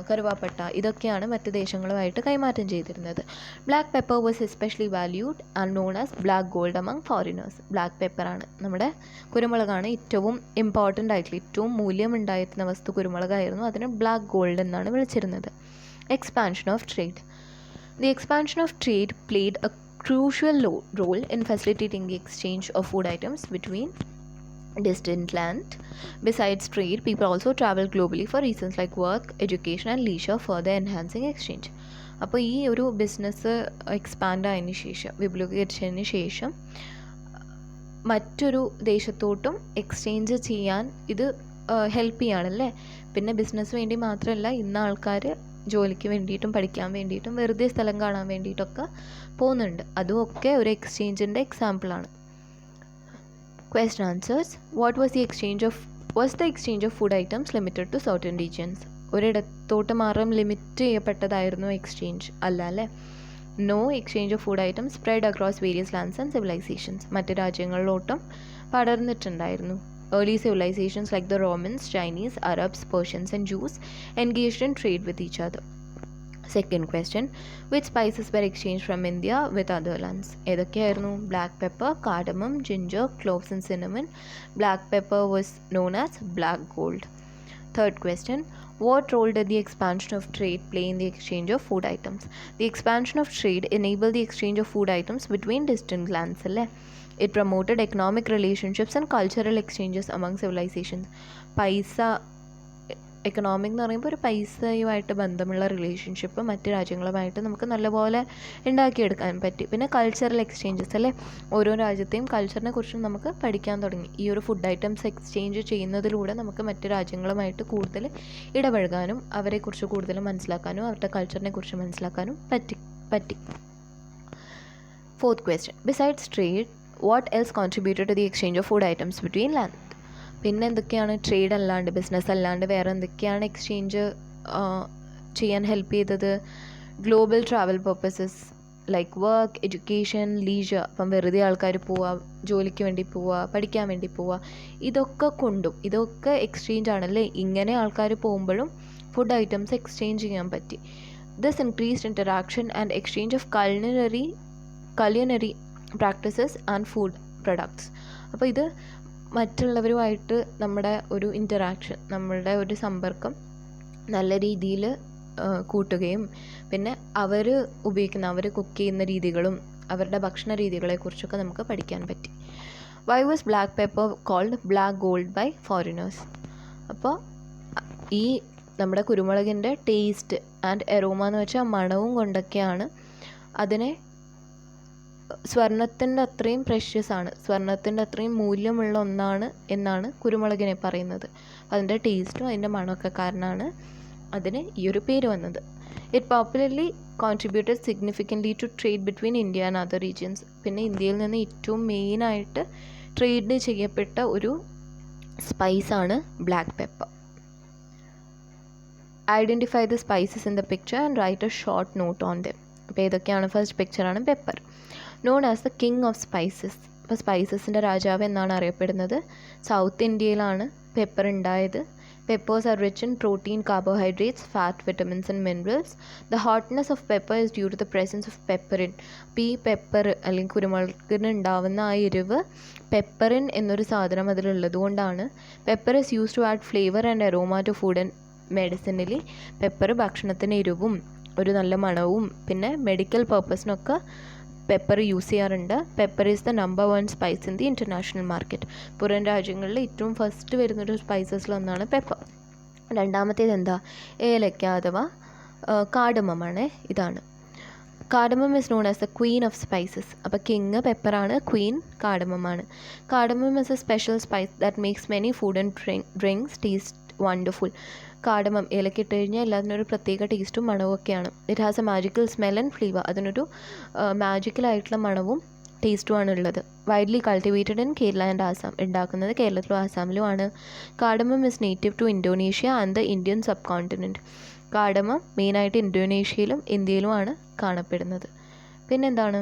കറുവാപ്പട്ട ഇതൊക്കെയാണ് മറ്റ് ദേശങ്ങളുമായിട്ട് കൈമാറ്റം ചെയ്തിരുന്നത്. Black pepper was especially valued and known as black gold among foreigners. Black പെപ്പറാണ്, നമ്മുടെ കുരുമുളകാണ് ഏറ്റവും ഇമ്പോർട്ടൻ്റ് ആയിട്ടുള്ള ഏറ്റവും മൂല്യമുണ്ടായിരുന്ന വസ്തു കുരുമുളകായിരുന്നു. അതിന് ബ്ലാക്ക് ഗോൾഡ് എന്നാണ് വിളിച്ചിരുന്നത്. Expansion of trade. The expansion of trade played a crucial role in facilitating the exchange of food items between distant land. Besides trade, people also traveled globally for reasons like work, education and leisure, further enhancing exchange. അപ്പോൾ ഈ ഒരു business expand ആയതിനു ശേഷം, വിപുലീകരിച്ചതിന് ശേഷം മറ്റൊരു ദേശത്തോട്ടും exchange ചെയ്യാൻ ഇത് help ചെയ്യാണല്ലേ. പിന്നെ ബിസിനസ് വേണ്ടി മാത്രമല്ല, ഇന്ന് ആൾക്കാർ ജോലിക്ക് വേണ്ടിയിട്ടും പഠിക്കാൻ വേണ്ടിയിട്ടും വെറുതെ സ്ഥലം കാണാൻ വേണ്ടിയിട്ടൊക്കെ പോകുന്നുണ്ട്. അതുമൊക്കെ ഒരു എക്സ്ചേഞ്ചിൻ്റെ എക്സാമ്പിളാണ്. Question answers. What was the exchange of food items limited to certain regions? ഒരിടത്തോട്ട് മാത്രം ലിമിറ്റ് ചെയ്യപ്പെട്ടതായിരുന്നു എക്സ്ചേഞ്ച് അല്ല അല്ലേ. No exchange of food items spread across various lands and civilizations. മറ്റ് രാജ്യങ്ങളിലോട്ടും പടർന്നിട്ടുണ്ടായിരുന്നു. Early civilizations like the Romans, Chinese, Arabs, Persians and Jews engaged in trade with each other. Second question. Which spices were exchanged from India with other lands? ഏതൊക്കെയായിരുന്നു? Black pepper, cardamom, ginger, cloves and cinnamon. Black pepper was known as black gold. Third question. What role did the expansion of trade play in the exchange of food items? The expansion of trade enabled the exchange of food items between distant lands അല്ലേ. It promoted economic relationships and cultural exchanges among civilizations. പൈസ, economic എന്ന് പറയുമ്പോൾ ഒരു പൈസയുമായിട്ട് ബന്ധമുള്ള relationship മറ്റ് രാജ്യങ്ങളുമായിട്ട് നമുക്ക് നല്ലപോലെ ഉണ്ടാക്കിയെടുക്കാൻ പറ്റി. പിന്നെ കൾച്ചറൽ എക്സ്ചേഞ്ചസ് അല്ലേ, ഓരോ രാജ്യത്തെയും കൾച്ചറിനെ കുറിച്ചും നമുക്ക് പഠിക്കാൻ തുടങ്ങി. ഈ ഒരു ഫുഡ് ഐറ്റംസ് എക്സ്ചേഞ്ച് ചെയ്യുന്നതിലൂടെ നമുക്ക് മറ്റ് രാജ്യങ്ങളുമായിട്ട് കൂടുതൽ ഇടപഴകാനും അവരെക്കുറിച്ച് കൂടുതൽ മനസ്സിലാക്കാനും അവരുടെ കൾച്ചറിനെ കുറിച്ച് മനസ്സിലാക്കാനും പറ്റി. Fourth question. Besides trade, what else contributed to the exchange of food items between land? പിന്നെ എന്തൊക്കെയാണ് ട്രേഡ് അല്ലാണ്ട്, ബിസിനസ് അല്ലാണ്ട് വേറെ എന്തൊക്കെയാണ് എക്സ്ചേഞ്ച് ചെയ്യാൻ ഹെൽപ്പ് ചെയ്തത്? Global travel purposes like work, education, leisure. അപ്പം വെറുതെ ആൾക്കാർ പോവുക, ജോലിക്ക് വേണ്ടി പോവുക, പഠിക്കാൻ വേണ്ടി പോവുക, ഇതൊക്കെ എക്സ്ചേഞ്ച് ആണല്ലേ. ഇങ്ങനെ ആൾക്കാർ പോകുമ്പോഴും ഫുഡ് ഐറ്റംസ് എക്സ്ചേഞ്ച് ചെയ്യാൻ പറ്റി. This increased interaction and exchange of culinary practices and food products. അപ്പോൾ ഇത് മറ്റുള്ളവരുമായിട്ട് നമ്മുടെ ഒരു ഇൻറ്ററാക്ഷൻ, നമ്മളുടെ ഒരു സമ്പർക്കം നല്ല രീതിയിൽ കൂട്ടുകയും പിന്നെ അവർ കുക്ക് ചെയ്യുന്ന രീതികളും അവരുടെ ഭക്ഷണ രീതികളെക്കുറിച്ചൊക്കെ നമുക്ക് പഠിക്കാൻ പറ്റി. Why was black pepper called black gold by foreigners? അപ്പോൾ ഈ നമ്മുടെ കുരുമുളകിൻ്റെ ടേസ്റ്റ് ആൻഡ് എറോമ എന്ന് വെച്ചാൽ മണവും കൊണ്ടൊക്കെയാണ് അതിനെ സ്വർണത്തിൻ്റെ അത്രയും പ്രഷ്യസ് ആണ്, സ്വർണത്തിൻ്റെ അത്രയും മൂല്യമുള്ള ഒന്നാണ് എന്നാണ് കുരുമുളകിനെ പറയുന്നത്. അതിൻ്റെ ടേസ്റ്റും അതിൻ്റെ മണമൊക്കെ കാരണമാണ് അതിന് ഈ ഒരു പേര് വന്നത്. It popularly contributed significantly to trade between India and other regions. പിന്നെ ഇന്ത്യയിൽ നിന്ന് ഏറ്റവും മെയിനായിട്ട് ട്രേഡ് ചെയ്യപ്പെട്ട ഒരു സ്പൈസാണ് black pepper. Identify the spices in the picture and write a short note on them. അപ്പോൾ ഏതൊക്കെയാണ്? ഫസ്റ്റ് പിക്ചറാണ് pepper. Known as the king of spices. അപ്പോൾ സ്പൈസസിൻ്റെ രാജാവ് എന്നാണ് അറിയപ്പെടുന്നത്. സൗത്ത് ഇന്ത്യയിലാണ് പെപ്പർ ഉണ്ടായത്. Peppers are rich in protein, carbohydrates, fat, vitamins and minerals. The hotness of pepper is due to the presence of pepperin. അപ്പോൾ ഈ പെപ്പർ അല്ലെങ്കിൽ കുരുമുളകിന് ഉണ്ടാവുന്ന ആ എരിവ് പെപ്പറിൻ എന്നൊരു സാധനം അതിലുള്ളത് കൊണ്ടാണ്. Pepper is use to add flavour and aroma to food and medicinally. Pepper ഭക്ഷണത്തിന് എരിവും ഒരു നല്ല മണവും പിന്നെ മെഡിക്കൽ പർപ്പസിനൊക്കെ പെപ്പർ യൂസ് ചെയ്യാറുണ്ട്. Pepper is the number 1 spice in the international market. പുറം രാജ്യങ്ങളിൽ ഏറ്റവും ഫസ്റ്റ് വരുന്നൊരു സ്പൈസസിലൊന്നാണ് പെപ്പർ. രണ്ടാമത്തേത് എന്താ? ഏലക്ക അഥവാ കാർഡമമാണ്. ഇതാണ് cardamom is known as the queen of spices. അപ്പോൾ കിങ് പെപ്പറാണ്, ക്വീൻ കാർഡമമാണ്. Cardamom is a special spice that makes many food and drinks taste wonderful. Cardamom ഏലക്ക ഇട്ട് കഴിഞ്ഞാൽ എല്ലാത്തിനും ഒരു പ്രത്യേക ടേസ്റ്റും മണവും ഒക്കെയാണ്. It has a magical smell and flavour. അതിനൊരു മാജിക്കലായിട്ടുള്ള മണവും ടേസ്റ്റുമാണ് ഉള്ളത്. Widely cultivated in Kerala and Assam. ഉണ്ടാക്കുന്നത് കേരളത്തിലും ആസാമിലുമാണ്. Cardamom is native to Indonesia and the Indian sub continent. Cardamom മെയിനായിട്ട് ഇന്തോനേഷ്യയിലും ഇന്ത്യയിലുമാണ് കാണപ്പെടുന്നത്. പിന്നെന്താണ്?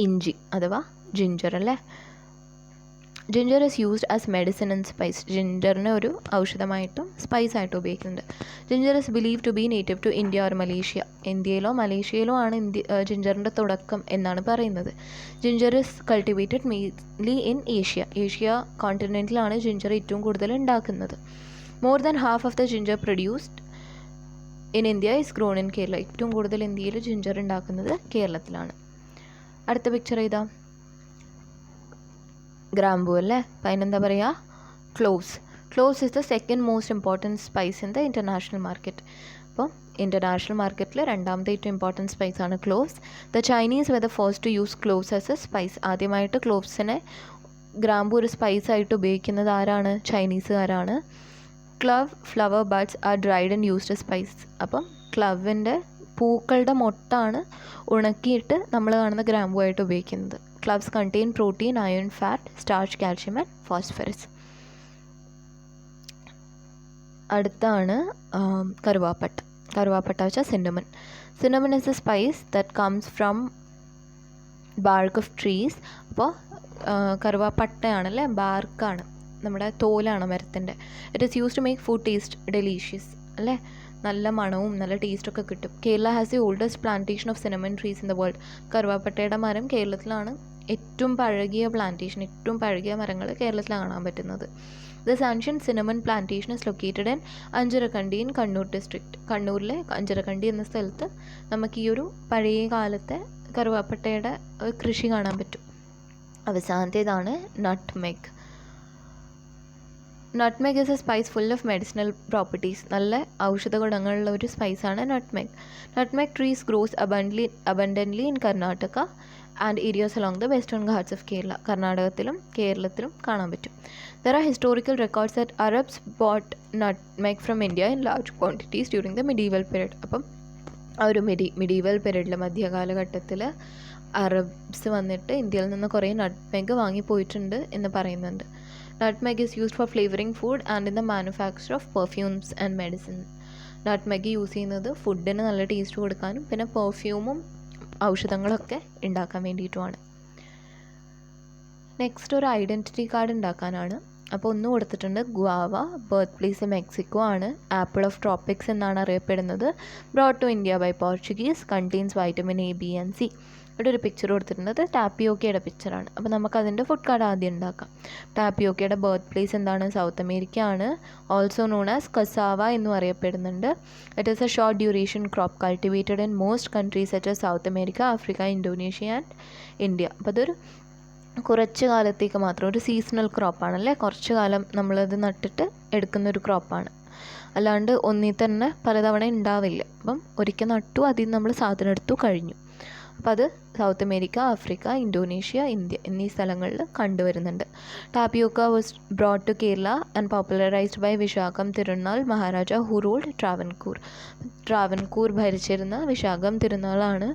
ഇഞ്ചി അഥവാ ജിഞ്ചർ അല്ലേ. Ginger is used as medicine and spice. ജിഞ്ചറിനെ ഒരു ഔഷധമായിട്ടും സ്പൈസായിട്ടും ഉപയോഗിക്കുന്നുണ്ട്. Ginger is believe to be native to India or Malaysia. ഇന്ത്യയിലോ മലേഷ്യയിലോ ആണ് ജിഞ്ചറിൻ്റെ തുടക്കം എന്നാണ് പറയുന്നത്. Ginger is cultivated mainly in Asia കോണ്ടിനെൻറ്റിലാണ് ജിഞ്ചർ ഏറ്റവും കൂടുതൽ ഉണ്ടാക്കുന്നത്. More than half of the ginger produced in India is grown in Kerala. ഏറ്റവും കൂടുതൽ ഇന്ത്യയിൽ ജിഞ്ചർ ഉണ്ടാക്കുന്നത് കേരളത്തിലാണ്. അടുത്ത പിക്ചർ ഏതാ? ഗ്രാമ്പൂ അല്ലേ. അപ്പം അതിനെന്താ പറയുക? Cloves. Cloves is the second most important spice in the international market. അപ്പോൾ ഇൻ്റർനാഷണൽ മാർക്കറ്റിൽ രണ്ടാമത്തെ ഏറ്റവും ഇമ്പോർട്ടൻറ്റ് സ്പൈസാണ് cloves. The Chinese were the first to use cloves as a spice. ആദ്യമായിട്ട് ക്ലോവ്സിനെ ഗ്രാമ്പൂ ഒരു സ്പൈസായിട്ട് ഉപയോഗിക്കുന്നത് ആരാണ്? ചൈനീസുകാരാണ്. Clove flower buds are dried and used a spice. അപ്പം ക്ലവിൻ്റെ പൂക്കളുടെ മൊട്ടാണ് ഉണക്കിയിട്ട് നമ്മൾ കാണുന്ന ഗ്രാമ്പൂ ആയിട്ട് ഉപയോഗിക്കുന്നത്. Cloves contain protein, iron, fat, starch, calcium and phosphorus. അടുത്താണ് കറുവാപ്പട്ട. കറുവാപ്പട്ട വെച്ചാൽ cinnamon. Cinnamon is a spice that comes from bark of trees. അപ്പോൾ കറുവാപ്പട്ടയാണല്ലേ, ബാർക്കാണ്, നമ്മുടെ തോലാണ് മരത്തിൻ്റെ. It is use to make food taste delicious അല്ലേ, നല്ല മണവും നല്ല ടേസ്റ്റൊക്കെ കിട്ടും. Kerala has the oldest plantation of cinnamon trees in the world. കറുവാപ്പട്ടയുടെ മരം കേരളത്തിലാണ് ഏറ്റവും പഴകിയ പ്ലാന്റേഷൻ, ഏറ്റവും പഴകിയ മരങ്ങൾ കേരളത്തിലാണ് കാണാൻ പറ്റുന്നത്. This ancient cinnamon plantation is located in Anjarakandy in Kannur district. കണ്ണൂരിലെ അഞ്ചരക്കണ്ടി എന്ന സ്ഥലത്ത് നമുക്ക് ഈ ഒരു പഴയ കാലത്തെ കറുവാപ്പട്ടയുടെ കൃഷി കാണാൻ പറ്റും. അവസാനത്തേതാണ് nutmeg. Nutmeg is a spice full of medicinal properties. നല്ല ഔഷധ ഗുണങ്ങളുള്ള ഒരു സ്പൈസാണ് nutmeg. Nutmeg trees grows abundantly in Karnataka and areas along the Western Ghats of Kerala. കർണാടകത്തിലും കേരളത്തിലും കാണാൻ പറ്റും. There are historical records that Arabs bought nutmeg from India in large quantities during the medieval period. അപ്പം ആ ഒരു മിഡീവൽ പീരീഡിൽ മധ്യകാലഘട്ടത്തിൽ അറബ്സ് വന്നിട്ട് ഇന്ത്യയിൽ നിന്ന് കുറേ നട്ട്മെഗ് വാങ്ങിപ്പോയിട്ടുണ്ട് എന്ന് പറയുന്നുണ്ട്. Nutmeg is used for flavoring food and in the manufacture of perfumes and medicine. Nutmeg use ചെയ്യുന്നത് ഫുഡിന് നല്ല ടേസ്റ്റ് കൊടുക്കാനും പിന്നെ പെർഫ്യൂമും ഔഷധങ്ങളൊക്കെ ഉണ്ടാക്കാൻ വേണ്ടിയിട്ടുമാണ്. നെക്സ്റ്റ് ഒരു ഐഡൻറ്റിറ്റി കാർഡ് ഉണ്ടാക്കാനാണ്. അപ്പോൾ ഒന്ന് കൊടുത്തിട്ടുണ്ട് ഗുവാവ, ബർത്ത് പ്ലേസ് മെക്സിക്കോ ആണ്, ആപ്പിൾ ഓഫ് ട്രോപ്പിക്സ് എന്നാണ് അറിയപ്പെടുന്നത്, brought to India by Portuguese, contains vitamin A, B and C. ഇവിടെ ഒരു പിക്ചർ കൊടുത്തിട്ടുള്ളത് ടാപ്പിയോക്കയുടെ പിക്ചറാണ്. അപ്പോൾ നമുക്കതിൻ്റെ ഫുഡ് കാർഡ് ആദ്യം ഉണ്ടാക്കാം. ടാപ്പിയോക്കയുടെ ബർത്ത് പ്ലേസ് എന്താണ്? സൗത്ത് അമേരിക്ക ആണ്. ഓൾസോ നോൺ ആസ് കസാവ എന്നും അറിയപ്പെടുന്നുണ്ട്. It is A short duration crop cultivated in most countries such as south America, Africa, Indonesia and India. അപ്പോൾ അതൊരു കുറച്ച് കാലത്തേക്ക് മാത്രം ഒരു സീസണൽ ക്രോപ്പാണല്ലേ, കുറച്ച് കാലം നമ്മളത് നട്ടിട്ട് എടുക്കുന്നൊരു ക്രോപ്പാണ്, അല്ലാണ്ട് ഒന്നിൽ തന്നെ പലതവണ ഉണ്ടാവില്ല. അപ്പം ഒരിക്കൽ നട്ടു, അതിൽ നിന്ന് നമ്മൾ സാധനം എടുത്തു, കഴിഞ്ഞു. അപ്പോൾ അത് South America, Africa, Indonesia, India എന്നീ സ്ഥലങ്ങളിൽ കണ്ടുവരുന്നുണ്ട്. Tapioca was brought to Kerala and popularised by Vishakham Thirunal Maharaja who ruled Travancore. Travancore ഭരിച്ചിരുന്ന വിശാഖം തിരുനാളാണ്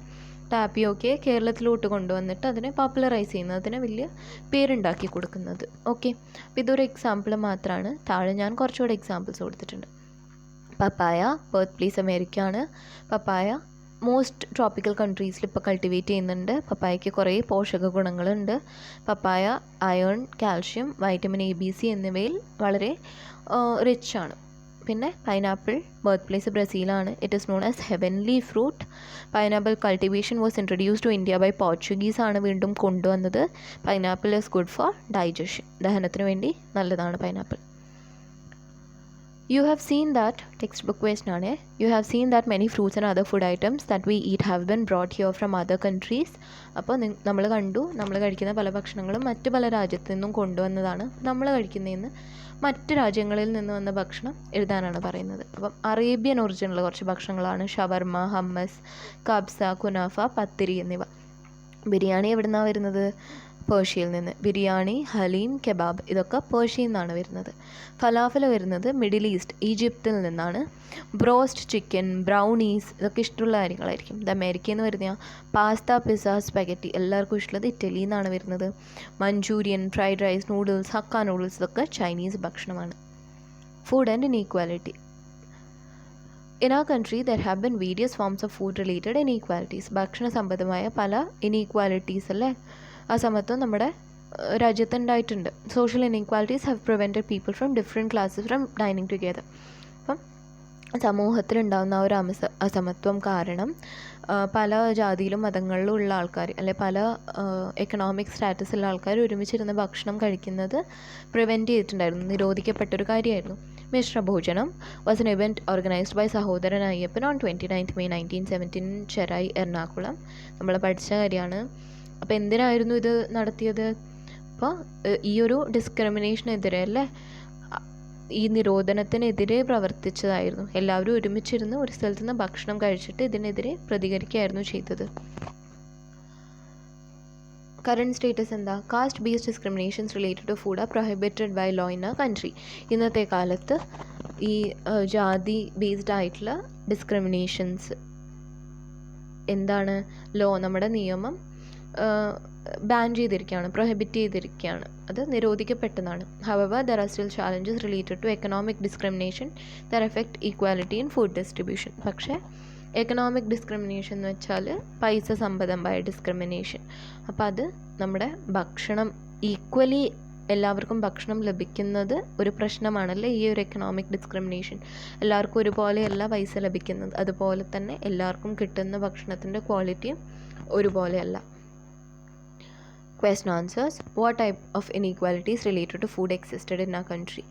ടാപ്പിയോക്കയെ കേരളത്തിലോട്ട് കൊണ്ടുവന്നിട്ട് അതിനെ പോപ്പുലറൈസ് ചെയ്യുന്നത്, അതിനെ വലിയ പേരുണ്ടാക്കി കൊടുക്കുന്നത്. ഓക്കെ, അപ്പോൾ ഇതൊരു എക്സാമ്പിൾ മാത്രമാണ്. താഴെ ഞാൻ കുറച്ചുകൂടെ എക്സാമ്പിൾസ് കൊടുത്തിട്ടുണ്ട്. പപ്പായ ബർത്ത് പ്ലേസ് അമേരിക്ക ആണ്. പപ്പായ മോസ്റ്റ് ട്രോപ്പിക്കൽ കൺട്രീസിൽ ഇപ്പോൾ കൾട്ടിവേറ്റ് ചെയ്യുന്നുണ്ട്. പപ്പായയ്ക്ക് കുറേ പോഷക ഗുണങ്ങളുണ്ട്. Papaya iron, calcium, vitamin A, B, C എന്നിവയിൽ വളരെ റിച്ച് ആണ്. പിന്നെ പൈനാപ്പിൾ ബർത്ത് പ്ലേസ് ബ്രസീലാണ്. It is known as heavenly fruit. Pineapple cultivation was introduce to India by Portuguese ആണ് വീണ്ടും കൊണ്ടുവന്നത്. Pineapple is good for digestion. ദഹനത്തിന് വേണ്ടി നല്ലതാണ് pineapple. You have seen that, textbook question ആണ്. You have seen that many fruits and other food items that we eat have been brought here from other countries. അപ്പോൾ നമ്മൾ കണ്ടു, നമ്മൾ കഴിക്കുന്ന പല ഭക്ഷണങ്ങളും മറ്റ് പല രാജ്യത്തു നിന്നും കൊണ്ടുവന്നതാണ്. നമ്മൾ കഴിക്കുന്നതിന് മറ്റ് രാജ്യങ്ങളിൽ നിന്ന് വന്ന ഭക്ഷണം എഴുതാനാണ് പറയുന്നത്. അപ്പം അറേബ്യൻ ഒറിജിനുള്ള കുറച്ച് ഭക്ഷണങ്ങളാണ് ഷവർമ, ഹമ്മസ്, കബ്സ, കുനാഫ, പത്തിരി എന്നിവ. ബിരിയാണി എവിടെ നിന്നാണ് വരുന്നത്? പേർഷ്യയിൽ നിന്ന്. ബിരിയാണി, ഹലീം, കെബാബ് ഇതൊക്കെ പേർഷ്യയിൽ നിന്നാണ് വരുന്നത്. ഫലാഫൽ വരുന്നത് മിഡിൽ ഈസ്റ്റ്, ഈജിപ്തിൽ നിന്നാണ്. ബ്രോസ്റ്റ് ചിക്കൻ, ബ്രൗണീസ് ഇതൊക്കെ ഇഷ്ടമുള്ള കാര്യങ്ങളായിരിക്കും. ഇത് അമേരിക്കയിൽ നിന്ന് വരുന്ന പാസ്ത, പിസ്സ, സ്പെഗറ്റി എല്ലാവർക്കും ഇഷ്ടമുള്ളത് ഇറ്റലിയിൽ നിന്നാണ് വരുന്നത്. Manchurian, fried rice, noodles, Hakka noodles ഇതൊക്കെ ചൈനീസ് ഭക്ഷണമാണ്. Food and inequality. In our country, there have been various forms of food-related inequalities. ഭക്ഷണ സംബന്ധമായ പല ഇനീക്വാലിറ്റീസ് അല്ലേ, അസമത്വം നമ്മുടെ രാജ്യത്തുണ്ടായിട്ടുണ്ട്. Social inequalities have prevented people from different classes from dining together. അപ്പം സമൂഹത്തിലുണ്ടാകുന്ന ആ ഒരു അസമത്വം കാരണം പല ജാതിയിലും മതങ്ങളിലും ഉള്ള ആൾക്കാർ, അല്ലെ പല എക്കണോമിക് സ്റ്റാറ്റസുള്ള ആൾക്കാർ ഒരുമിച്ചിരുന്ന് ഭക്ഷണം കഴിക്കുന്നത് പ്രിവെൻറ്റ് ചെയ്തിട്ടുണ്ടായിരുന്നു, നിരോധിക്കപ്പെട്ടൊരു കാര്യമായിരുന്നു. Misrabhojanam was an event organised by Sahodaran Ayyappan on 29 May 1917 Cherai, Ernakulam. നമ്മൾ പഠിച്ച കാര്യമാണ്. അപ്പോൾ എന്തിനായിരുന്നു ഇത് നടത്തിയത്? അപ്പോൾ ഈ ഒരു ഡിസ്ക്രിമിനേഷനെതിരെ, അല്ലേ, ഈ നിരോധനത്തിനെതിരെ പ്രവർത്തിച്ചതായിരുന്നു. എല്ലാവരും ഒരുമിച്ചിരുന്ന് ഒരു സ്ഥലത്ത് നിന്ന് ഭക്ഷണം കഴിച്ചിട്ട് ഇതിനെതിരെ പ്രതികരിക്കുകയായിരുന്നു ചെയ്തത്. കറണ്ട് സ്റ്റേറ്റസ് എന്താ? Caste based discriminations related to food are prohibited by law in a country. ഇന്നത്തെ കാലത്ത് ഈ ജാതി ബേസ്ഡ് ആയിട്ടുള്ള ഡിസ്ക്രിമിനേഷൻസ് എന്താണ്? ലോ, നമ്മുടെ നിയമം ബാൻ ചെയ്തിരിക്കുകയാണ്, പ്രൊഹിബിറ്റ് ചെയ്തിരിക്കുകയാണ്, അത് നിരോധിക്കപ്പെട്ടതാണ്. However there are still challenges related to economic discrimination that affect equality in food distribution. പക്ഷേ എക്കണോമിക് ഡിസ്ക്രിമിനേഷൻ എന്ന് വെച്ചാൽ പൈസ സംബന്ധമായ ഡിസ്ക്രിമിനേഷൻ. അപ്പോൾ അത് നമ്മുടെ ഭക്ഷണം ഈക്വലി എല്ലാവർക്കും ഭക്ഷണം ലഭിക്കുന്നത് ഒരു പ്രശ്നമാണല്ലേ ഈ ഒരു എക്കണോമിക് ഡിസ്ക്രിമിനേഷൻ. എല്ലാവർക്കും ഒരുപോലെയല്ല പൈസ ലഭിക്കുന്നത്, അതുപോലെ തന്നെ എല്ലാവർക്കും കിട്ടുന്ന ഭക്ഷണത്തിൻ്റെ ക്വാളിറ്റിയും ഒരുപോലെയല്ല. Question answers. What type of inequalities related to food existed in our country?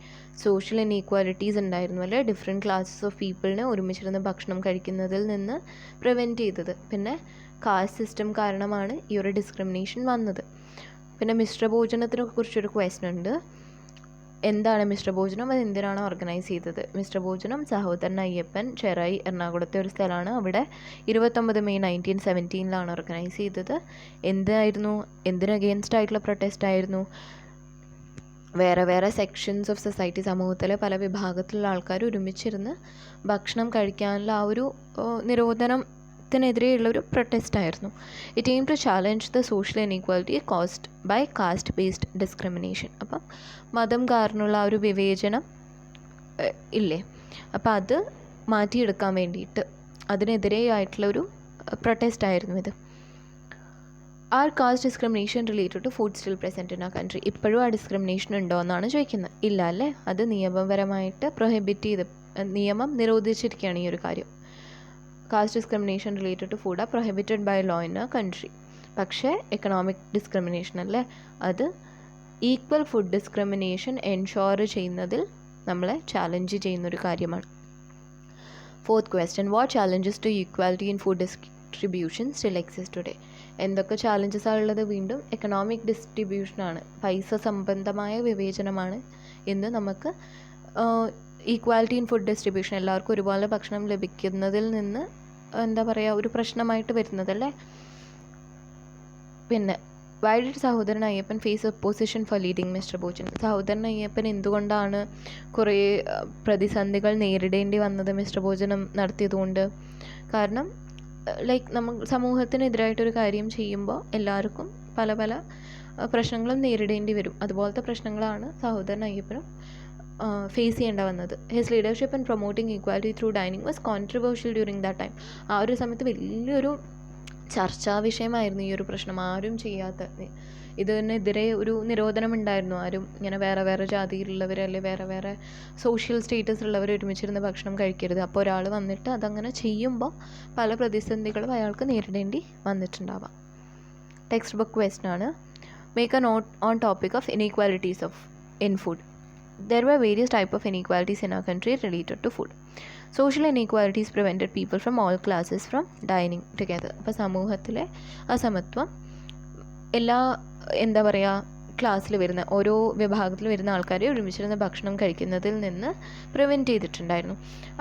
Social inequalities ഉണ്ടായിരുന്നു, അല്ലേ, ഡിഫറെൻറ്റ് ക്ലാസ്സസ് ഓഫ് പീപ്പിളിനെ ഒരുമിച്ചിരുന്ന് ഭക്ഷണം കഴിക്കുന്നതിൽ നിന്ന് പ്രിവെൻറ്റ് ചെയ്തത്. പിന്നെ കാസ്റ്റ് സിസ്റ്റം കാരണമാണ് ഈ ഒരു ഡിസ്ക്രിമിനേഷൻ വന്നത്. പിന്നെ മിശ്രഭോജനത്തിനെ കുറിച്ചൊരു ക്വസ്റ്റ്യൻ ഉണ്ട്. എന്താണ് മിശ്രഭോജനം? അത് എന്തിനാണ് ഓർഗനൈസ് ചെയ്തത്? മിശ്രഭോജനം സഹോദരൻ അയ്യപ്പൻ, ചെറായി, എറണാകുളത്തെ ഒരു സ്ഥലമാണ്. അവിടെ 29 May 1917 ഓർഗനൈസ് ചെയ്തത്. എന്തിന് അഗെയിൻസ്റ്റ് ആയിട്ടുള്ള പ്രൊട്ടസ്റ്റ് ആയിരുന്നു? വേറെ വേറെ സെക്ഷൻസ് ഓഫ് സൊസൈറ്റി, സമൂഹത്തിലെ പല വിഭാഗത്തിലുള്ള ആൾക്കാർ ഒരുമിച്ചിരുന്ന് ഭക്ഷണം കഴിക്കാനുള്ള ആ ഒരു നിരോധനത്തിനെതിരെയുള്ളൊരു പ്രൊട്ടസ്റ്റ് ആയിരുന്നു. It aim to challenge the social inequality caused by caste based discrimination. അപ്പം മതം കാരണമുള്ള ആ ഒരു വിവേചനം ഇല്ലേ, അപ്പോൾ അത് മാറ്റിയെടുക്കാൻ വേണ്ടിയിട്ട് അതിനെതിരെയായിട്ടുള്ളൊരു പ്രൊട്ടസ്റ്റ് ആയിരുന്നു ഇത്. Are caste discrimination related to food still present in ആ കൺട്രി? ഇപ്പോഴും ആ ഡിസ്ക്രിമിനേഷൻ ഉണ്ടോ എന്നാണ് ചോദിക്കുന്നത്. ഇല്ല, അല്ലേ, അത് നിയമപരമായിട്ട് പ്രൊഹിബിറ്റ് ചെയ്ത്, നിയമം നിരോധിച്ചിരിക്കുകയാണ് ഈ ഒരു കാര്യം. Caste discrimination related to food are prohibited by law in a country. പക്ഷേ എക്കണോമിക് ഡിസ്ക്രിമിനേഷൻ, അല്ലേ, അത് ഈക്വൽ ഫുഡ് ഡിസ്ക്രിമിനേഷൻ എൻഷോർ ചെയ്യുന്നതിൽ നമ്മളെ ചാലഞ്ച് ചെയ്യുന്നൊരു കാര്യമാണ്. Fourth question. What challenges to equality in food distribution still exist today? എന്തൊക്കെ ചാലഞ്ചസാണ് ഉള്ളത്? വീണ്ടും എക്കണോമിക് ഡിസ്ട്രിബ്യൂഷനാണ്, പൈസ സംബന്ധമായ വിവേചനമാണ് ഇന്ന് നമുക്ക് ഈക്വാലിറ്റി ഇൻ ഫുഡ് ഡിസ്ട്രിബ്യൂഷൻ, എല്ലാവർക്കും ഒരുപോലെ ഭക്ഷണം ലഭിക്കുന്നതിൽ നിന്ന് എന്താ പറയുക, ഒരു പ്രശ്നമായിട്ട് വരുന്നതല്ലേ. പിന്നെ why did Sahodaran Ayyappan face opposition for leading Misra Bhojan? Sahodaran Ayyappan എന്തുകൊണ്ടാണ് കുറേ പ്രതിസന്ധികൾ നേരിടേണ്ടി വന്നത് മിസ്റ്റർ ഭോജനം നടത്തിയതുകൊണ്ട്? കാരണം നമ്മൾ സമൂഹത്തിനെതിരായിട്ടൊരു കാര്യം ചെയ്യുമ്പോൾ എല്ലാവർക്കും പല പല പ്രശ്നങ്ങളും നേരിടേണ്ടി വരും. അതുപോലത്തെ പ്രശ്നങ്ങളാണ് സഹോദരൻ അയ്യപ്പനും ഫേസ് ചെയ്യേണ്ട വന്നത്. His leadership in promoting equality through dining was controversial during that time. ആ ഒരു സമയത്ത് വലിയൊരു ചർച്ചാ വിഷയമായിരുന്നു ഈ ഒരു പ്രശ്നം. ആരും ചെയ്യാത്ത, ഇതിനെതിരെ ഒരു നിരോധനം ഉണ്ടായിരുന്നു. ആരും ഇങ്ങനെ വേറെ വേറെ ജാതിയിലുള്ളവർ, അല്ലെങ്കിൽ വേറെ വേറെ സോഷ്യൽ സ്റ്റേറ്റസ് ഉള്ളവർ ഒരുമിച്ചിരുന്ന് ഭക്ഷണം കഴിക്കരുത്. അപ്പോൾ ഒരാൾ വന്നിട്ട് അതങ്ങനെ ചെയ്യുമ്പോൾ പല പ്രതിസന്ധികളും അയാൾക്ക് നേരിടേണ്ടി വന്നിട്ടുണ്ടാവാം. ടെക്സ്റ്റ് ബുക്ക് ക്വസ്റ്റ്യൻ ആണ്. Make a note on topic of inequalities in food. There were various types of inequalities in our country related to food. Social inequalities prevented people from all classes from dining together. അപ്പോൾ സമൂഹത്തിലെ അസമത്വം എല്ലാ എന്താ പറയുക ക്ലാസ്സിൽ വരുന്ന ഓരോ വിഭാഗത്തിൽ വരുന്ന ആൾക്കാരെ ഒരുമിച്ചിരുന്ന ഭക്ഷണം കഴിക്കുന്നതിൽ നിന്ന് പ്രിവെൻറ്റ് ചെയ്തിട്ടുണ്ടായിരുന്നു.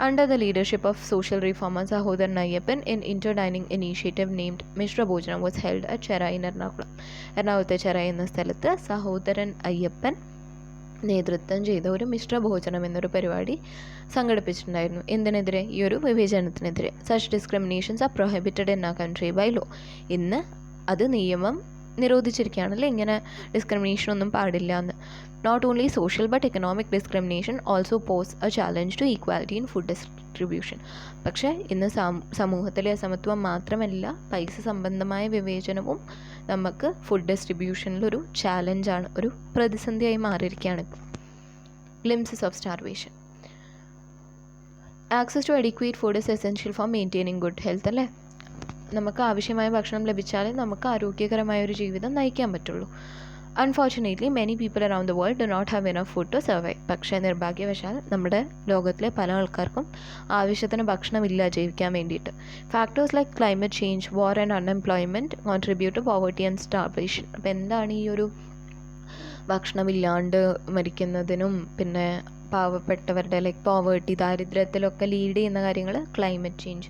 Under the leadership of social reformer Sahodaran Ayyappan in inter dining initiative named Misrabhojanam was held at Cherai in Ernakulam. എറണാകുളത്തെ ചെറായി എന്ന സ്ഥലത്ത് സഹോദരൻ അയ്യപ്പൻ നേതൃത്വം ചെയ്ത ഒരു മിശ്രഭോജനം എന്നൊരു പരിപാടി സംഘടിപ്പിച്ചിട്ടുണ്ടായിരുന്നു. എന്തിനെതിരെ? ഈ ഒരു വിവേചനത്തിനെതിരെ. Such discriminations are prohibited in ആ കൺട്രി ബൈ ലോ. ഇന്ന് അത് നിയമം നിരോധിച്ചിരിക്കുകയാണല്ലേ, ഇങ്ങനെ ഡിസ്ക്രിമിനേഷൻ ഒന്നും പാടില്ല എന്ന്. Not only social but economic discrimination also pose a challenge to equality in food distribution. പക്ഷേ ഇന്ന് സമൂഹത്തിലെ അസമത്വം മാത്രമല്ല, പൈസ സംബന്ധമായ വിവേചനവും നമുക്ക് ഫുഡ് ഡിസ്ട്രിബ്യൂഷനിലൊരു ചാലഞ്ചാണ്, ഒരു പ്രതിസന്ധിയായി മാറിയിരിക്കുകയാണ്. Glimpses of starvation. Access to adequate food is essential for maintaining good health അല്ലേ. നമുക്ക് ആവശ്യമായ ഭക്ഷണം ലഭിച്ചാലേ നമുക്ക് ആരോഗ്യകരമായ ഒരു ജീവിതം നയിക്കാൻ പറ്റുള്ളൂ. Unfortunately many people around the world do not have enough food to survive. പക്ഷേ നിർഭാഗ്യവശാൽ നമ്മുടെ ലോകത്തിലെ പല ആൾക്കാർക്കും ആവശ്യത്തിന് ഭക്ഷണമില്ല ജീവിക്കാൻ വേണ്ടിയിട്ട്. Factors like climate change, war and unemployment contribute to poverty and starvation. അപ്പോൾ എന്താണ് ഈ ഒരു ഭക്ഷണമില്ലാണ്ട് മരിക്കുന്നതിനും പിന്നെ പാവപ്പെട്ടവരുടെ ലൈക്ക് പോവേർട്ടി, ദാരിദ്ര്യത്തിലൊക്കെ ലീഡ് ചെയ്യുന്ന കാര്യങ്ങൾ ക്ലൈമറ്റ് ചേഞ്ച്,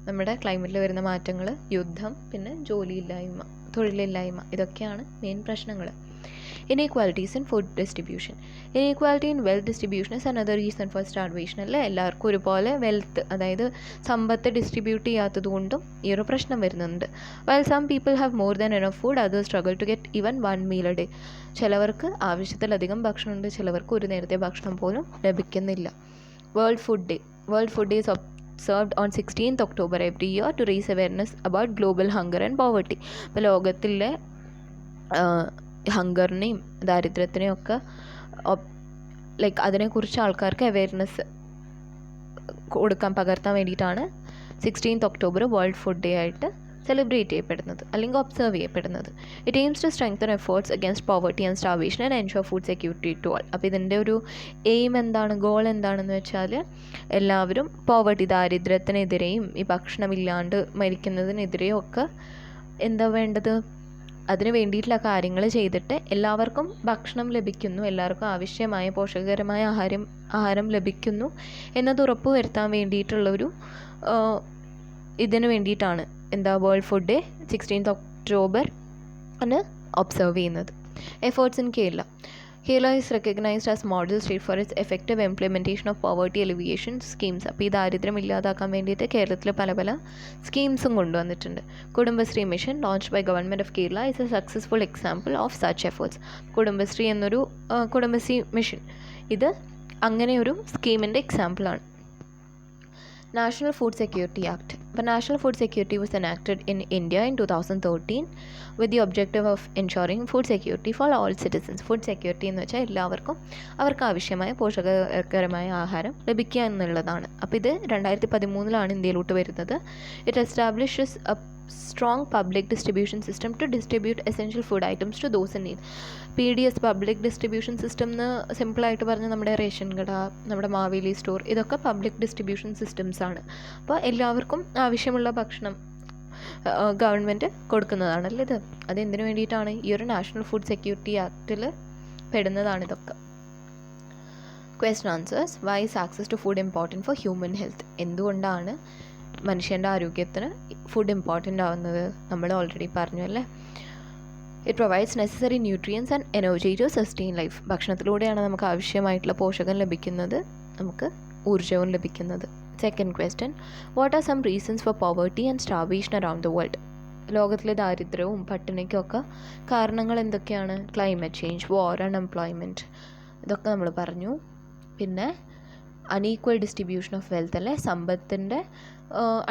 നമ്മുടെ ക്ലൈമറ്റിൽ വരുന്ന മാറ്റങ്ങൾ, യുദ്ധം, പിന്നെ ജോലിയില്ലായ്മ, തൊഴിലില്ലായ്മ, ഇതൊക്കെയാണ് മെയിൻ പ്രശ്നങ്ങൾ. Inequalities in food distribution. Inequality in wealth distribution is another reason for starvation അല്ലേ. എല്ലാവർക്കും ഒരുപോലെ വെൽത്ത്, അതായത് സമ്പത്ത് ഡിസ്ട്രിബ്യൂട്ട് ചെയ്യാത്തത് കൊണ്ടും ഈ ഒരു പ്രശ്നം വരുന്നുണ്ട്. While some people have more than enough food, others struggle to get even 1 meal a day. ചിലവർക്ക് ആവശ്യത്തിലധികം ഭക്ഷണമുണ്ട്, ചിലവർക്ക് ഒരു നേരത്തെ ഭക്ഷണം പോലും ലഭിക്കുന്നില്ല. World food day. World food day is observed on 16th October every year to raise awareness about global hunger and poverty. ഇപ്പോൾ ലോകത്തിലെ ഹങ്കറിനെയും ദാരിദ്ര്യത്തിനെയും ഒക്കെ ലൈക്ക് അതിനെക്കുറിച്ച് ആൾക്കാർക്ക് അവെയർനെസ് പകർത്താൻ വേണ്ടിയിട്ടാണ് 16th October world food day ആയിട്ട് സെലിബ്രേറ്റ് ചെയ്യപ്പെടുന്നത് അല്ലെങ്കിൽ ഒബ്സർവ് ചെയ്യപ്പെടുന്നത്. It aims to strengthen efforts against poverty and starvation and ensure food security to all. അപ്പോൾ ഇതിൻ്റെ ഒരു എയിം എന്താണ്, ഗോൾ എന്താണെന്ന് വെച്ചാൽ എല്ലാവരും പോവർട്ടി, ദാരിദ്ര്യത്തിനെതിരെയും ഈ ഭക്ഷണമില്ലാണ്ട് മരിക്കുന്നതിനെതിരെയും ഒക്കെ എന്താ വേണ്ടത്, അതിന് വേണ്ടിയിട്ടുള്ള കാര്യങ്ങൾ ചെയ്തിട്ട് എല്ലാവർക്കും ഭക്ഷണം ലഭിക്കുന്നു, എല്ലാവർക്കും ആവശ്യമായ പോഷകകരമായ ആഹാരം ലഭിക്കുന്നു എന്നത് ഉറപ്പ് വരുത്താൻ വേണ്ടിയിട്ടുള്ളൊരു ഇതിന് വേണ്ടിയിട്ടാണ് world food day 16th October ആണ് ഒബ്സർവ് ചെയ്യുന്നത്. Efforts in Kerala. Kerala is recognised as model state for its effective implementation of poverty alleviation schemes. അപ്പോൾ ഈ ദാരിദ്ര്യം ഇല്ലാതാക്കാൻ വേണ്ടിയിട്ട് കേരളത്തിൽ പല സ്കീംസും കൊണ്ടുവന്നിട്ടുണ്ട്. Kudumbashree mission launched by government of Kerala is a successful example of such efforts. Kudumbashree എന്നൊരു കുടുംബശ്രീ മിഷൻ, ഇത് അങ്ങനെ ഒരു സ്കീമിൻ്റെ എക്സാമ്പിളാണ്. National Food Security Act. The National Food Security was enacted in India in 2013 with the objective of ensuring food security for all citizens. Food security എന്ന് വെച്ചാൽ എല്ലാവർക്കും അവർക്ക് ആവശ്യമായ പോഷകകരമായ ആഹാരം ലഭിക്കുക എന്നുള്ളതാണ്. അപ്പോൾ ഇത് 2013 ഇന്ത്യയിലോട്ട് വരുന്നത്. It establishes A strong public distribution system to distribute essential food items to those in need. PDS public distribution system എന്ന് സിമ്പിളായിട്ട് പറഞ്ഞാൽ നമ്മുടെ റേഷൻ കട, നമ്മുടെ മാവേലി സ്റ്റോർ, ഇതൊക്കെ പബ്ലിക് ഡിസ്ട്രിബ്യൂഷൻ സിസ്റ്റംസ് ആണ്. അപ്പോൾ എല്ലാവർക്കും ആവശ്യമുള്ള ഭക്ഷണം ഗവൺമെൻറ് കൊടുക്കുന്നതാണല്ലോ ഇത്. അതെന്തിനു വേണ്ടിയിട്ടാണ്? ഈ ഒരു നാഷണൽ ഫുഡ് സെക്യൂരിറ്റി ആക്റ്റിൽ പെടുന്നതാണ് ഇതൊക്കെ. Question answers. Why is access to food important for human health? എന്തുകൊണ്ടാണ് മനുഷ്യൻ്റെ ആരോഗ്യത്തിന് ഫുഡ് ഇമ്പോർട്ടൻ്റ് ആവുന്നത്? നമ്മൾ ഓൾറെഡി പറഞ്ഞു അല്ലേ. It provides necessary nutrients and energy to sustain life. ഭക്ഷണത്തിലൂടെയാണ് നമുക്ക് ആവശ്യമായിട്ടുള്ള പോഷകം ലഭിക്കുന്നത്, നമുക്ക് ഊർജ്ജവും ലഭിക്കുന്നത്. Second question. What are some reasons for poverty and starvation around the world? ലോകത്തിലെ ദാരിദ്ര്യവും പട്ടിണിക്കൊക്കെ കാരണങ്ങൾ എന്തൊക്കെയാണ്? ക്ലൈമറ്റ് ചേഞ്ച്, വാർ, അൺഎംപ്ലോയ്മെൻറ്റ്, ഇതൊക്കെ നമ്മൾ പറഞ്ഞു. പിന്നെ അൺഈക്വൽ ഡിസ്ട്രിബ്യൂഷൻ ഓഫ് വെൽത്ത് അല്ലേ, സമ്പത്തിൻ്റെ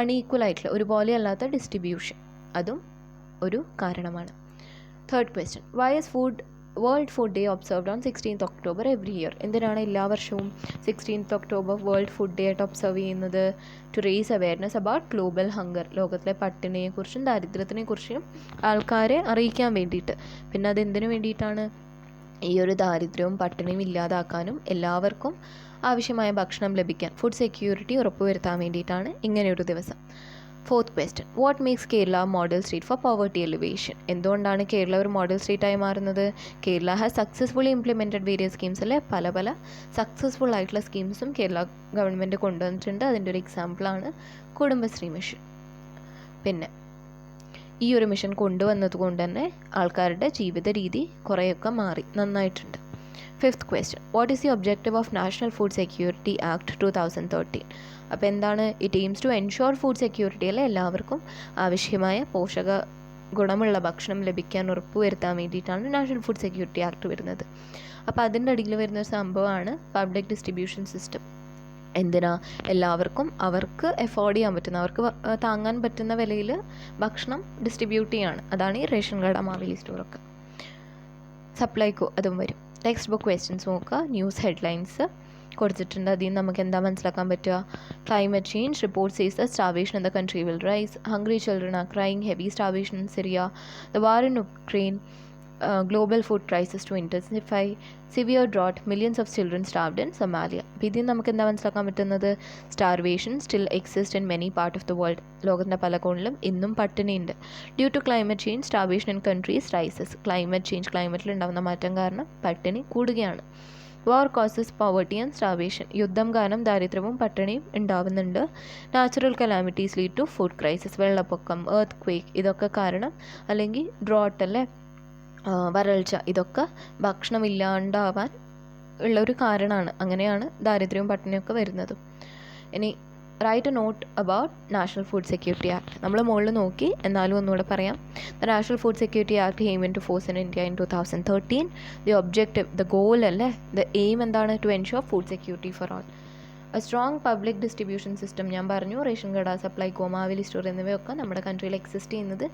അൺഈക്വൽ ആയിട്ടുള്ള ഒരുപോലെ അല്ലാത്ത ഡിസ്ട്രിബ്യൂഷൻ, അതും ഒരു കാരണമാണ്. Third question. Why is world food day observed on 16th October every year? എന്തിനാണ് എല്ലാ വർഷവും 16th October world food day ആയിട്ട് ഒബ്സർവ് ചെയ്യുന്നത്? To raise awareness about global hunger. ലോകത്തിലെ പട്ടിണിയെക്കുറിച്ചും ദാരിദ്ര്യത്തിനെക്കുറിച്ചും ആൾക്കാരെ അറിയിക്കാൻ വേണ്ടിയിട്ട്. പിന്നെ അതെന്തിനു വേണ്ടിയിട്ടാണ്? ഈ ഒരു ദാരിദ്ര്യവും പട്ടിണിയും ഇല്ലാതാക്കാനും എല്ലാവർക്കും ആവശ്യമായ ഭക്ഷണം ലഭിക്കാൻ, ഫുഡ് സെക്യൂരിറ്റി ഉറപ്പുവരുത്താൻ വേണ്ടിയിട്ടാണ് ഇങ്ങനെയൊരു ദിവസം. Fourth question. What makes Kerala model state four poverty elevation? എന്തുകൊണ്ടാണ് കേരള ഒരു മോഡൽ സ്റ്റേറ്റായി മാറുന്നത്? Kerala has successfully implemented various schemes അല്ലേ. പല സക്സസ്ഫുൾ ആയിട്ടുള്ള സ്കീംസും കേരള ഗവൺമെൻറ് കൊണ്ടുവന്നിട്ടുണ്ട്. അതിൻ്റെ ഒരു എക്സാമ്പിളാണ് കുടുംബശ്രീ മിഷൻ. പിന്നെ ഈ ഒരു മിഷൻ കൊണ്ടുവന്നത് കൊണ്ട് തന്നെ ആൾക്കാരുടെ ജീവിത രീതി കുറേയൊക്കെ മാറി, നന്നായിട്ടുണ്ട്. Fifth question. What is the objective of national food security act 2013? അപ്പോൾ എന്താണ്? It aims to ensure food security അല്ലേ, എല്ലാവർക്കും ആവശ്യമായ പോഷക ഗുണമുള്ള ഭക്ഷണം ലഭിക്കാൻ ഉറപ്പുവരുത്താൻ വേണ്ടിയിട്ടാണ് നാഷണൽ ഫുഡ് സെക്യൂരിറ്റി ആക്ട് വരുന്നത്. അപ്പോൾ അതിൻ്റെ അടിയിൽ വരുന്നൊരു സംഭവമാണ് പബ്ലിക് ഡിസ്ട്രിബ്യൂഷൻ സിസ്റ്റം. എന്തിനാ, എല്ലാവർക്കും അവർക്ക് എഫോർഡ് ചെയ്യാൻ പറ്റുന്ന, അവർക്ക് താങ്ങാൻ പറ്റുന്ന വിലയിൽ ഭക്ഷണം ഡിസ്ട്രിബ്യൂട്ട് ചെയ്യാണ്. അതാണ് ഈ റേഷൻ കട, മാവേലി സ്റ്റോറൊക്കെ. സപ്ലൈകോ അതും വരും. ടെക്സ്റ്റ് ബുക്ക് ക്വസ്റ്റ്യൻസ് നോക്കുക. ന്യൂസ് ഹെഡ്ലൈൻസ് കൊടുത്തിട്ടുണ്ട്. അതിൽ നിന്ന് നമുക്ക് എന്താ മനസ്സിലാക്കാൻ പറ്റുക? Climate change report says the starvation in the country will rice, hungry children are crying, heavy starvation in Syria, the war in Ukraine, global food crisis to intensify, severe drought, millions of children starved in Somalia. അപ്പോൾ ഇതിൽ നമുക്ക് എന്താ മനസ്സിലാക്കാൻ പറ്റുന്നത്? Starvation still exist in many part of the world. ലോകത്തിൻ്റെ പല കോണിലും ഇന്നും പട്ടിണിയുണ്ട്. Due to climate change starvation in countries rises. Climate change, ക്ലൈമറ്റിൽ ഉണ്ടാകുന്ന മാറ്റം കാരണം പട്ടിണി കൂടുകയാണ്. War causes poverty and starvation. യുദ്ധം കാരണം ദാരിദ്ര്യവും പട്ടിണിയും ഉണ്ടാവുന്നുണ്ട്. Natural calamities lead to food crisis. വെള്ളപ്പൊക്കം, എർത്ത് ക്വേക്ക് ഇതൊക്കെ കാരണം, അല്ലെങ്കിൽ ഡ്രോട്ട് അല്ലേ, വരൾച്ച, ഇതൊക്കെ ഭക്ഷണമില്ലാണ്ടാവാൻ ഉള്ളൊരു കാരണമാണ്. അങ്ങനെയാണ് ദാരിദ്ര്യവും പട്ടിണിയൊക്കെ വരുന്നത്. ഇനി write a note about national food security act. നമ്മൾ മുകളിൽ നോക്കി, എന്നാലും ഒന്നുകൂടെ പറയാം. The national food security act came into force in India in 2013. The objective, the goal അല്ലേ, ദ എയിം എന്താണ്? To ensure food security for all. A strong public distribution system. ഞാൻ പറഞ്ഞു, റേഷൻ കട, സപ്ലൈകോ, മാവേലി സ്റ്റോർ എന്നിവയൊക്കെ നമ്മുടെ കൺട്രിയിൽ എക്സിസ്റ്റ് ചെയ്യുന്നത്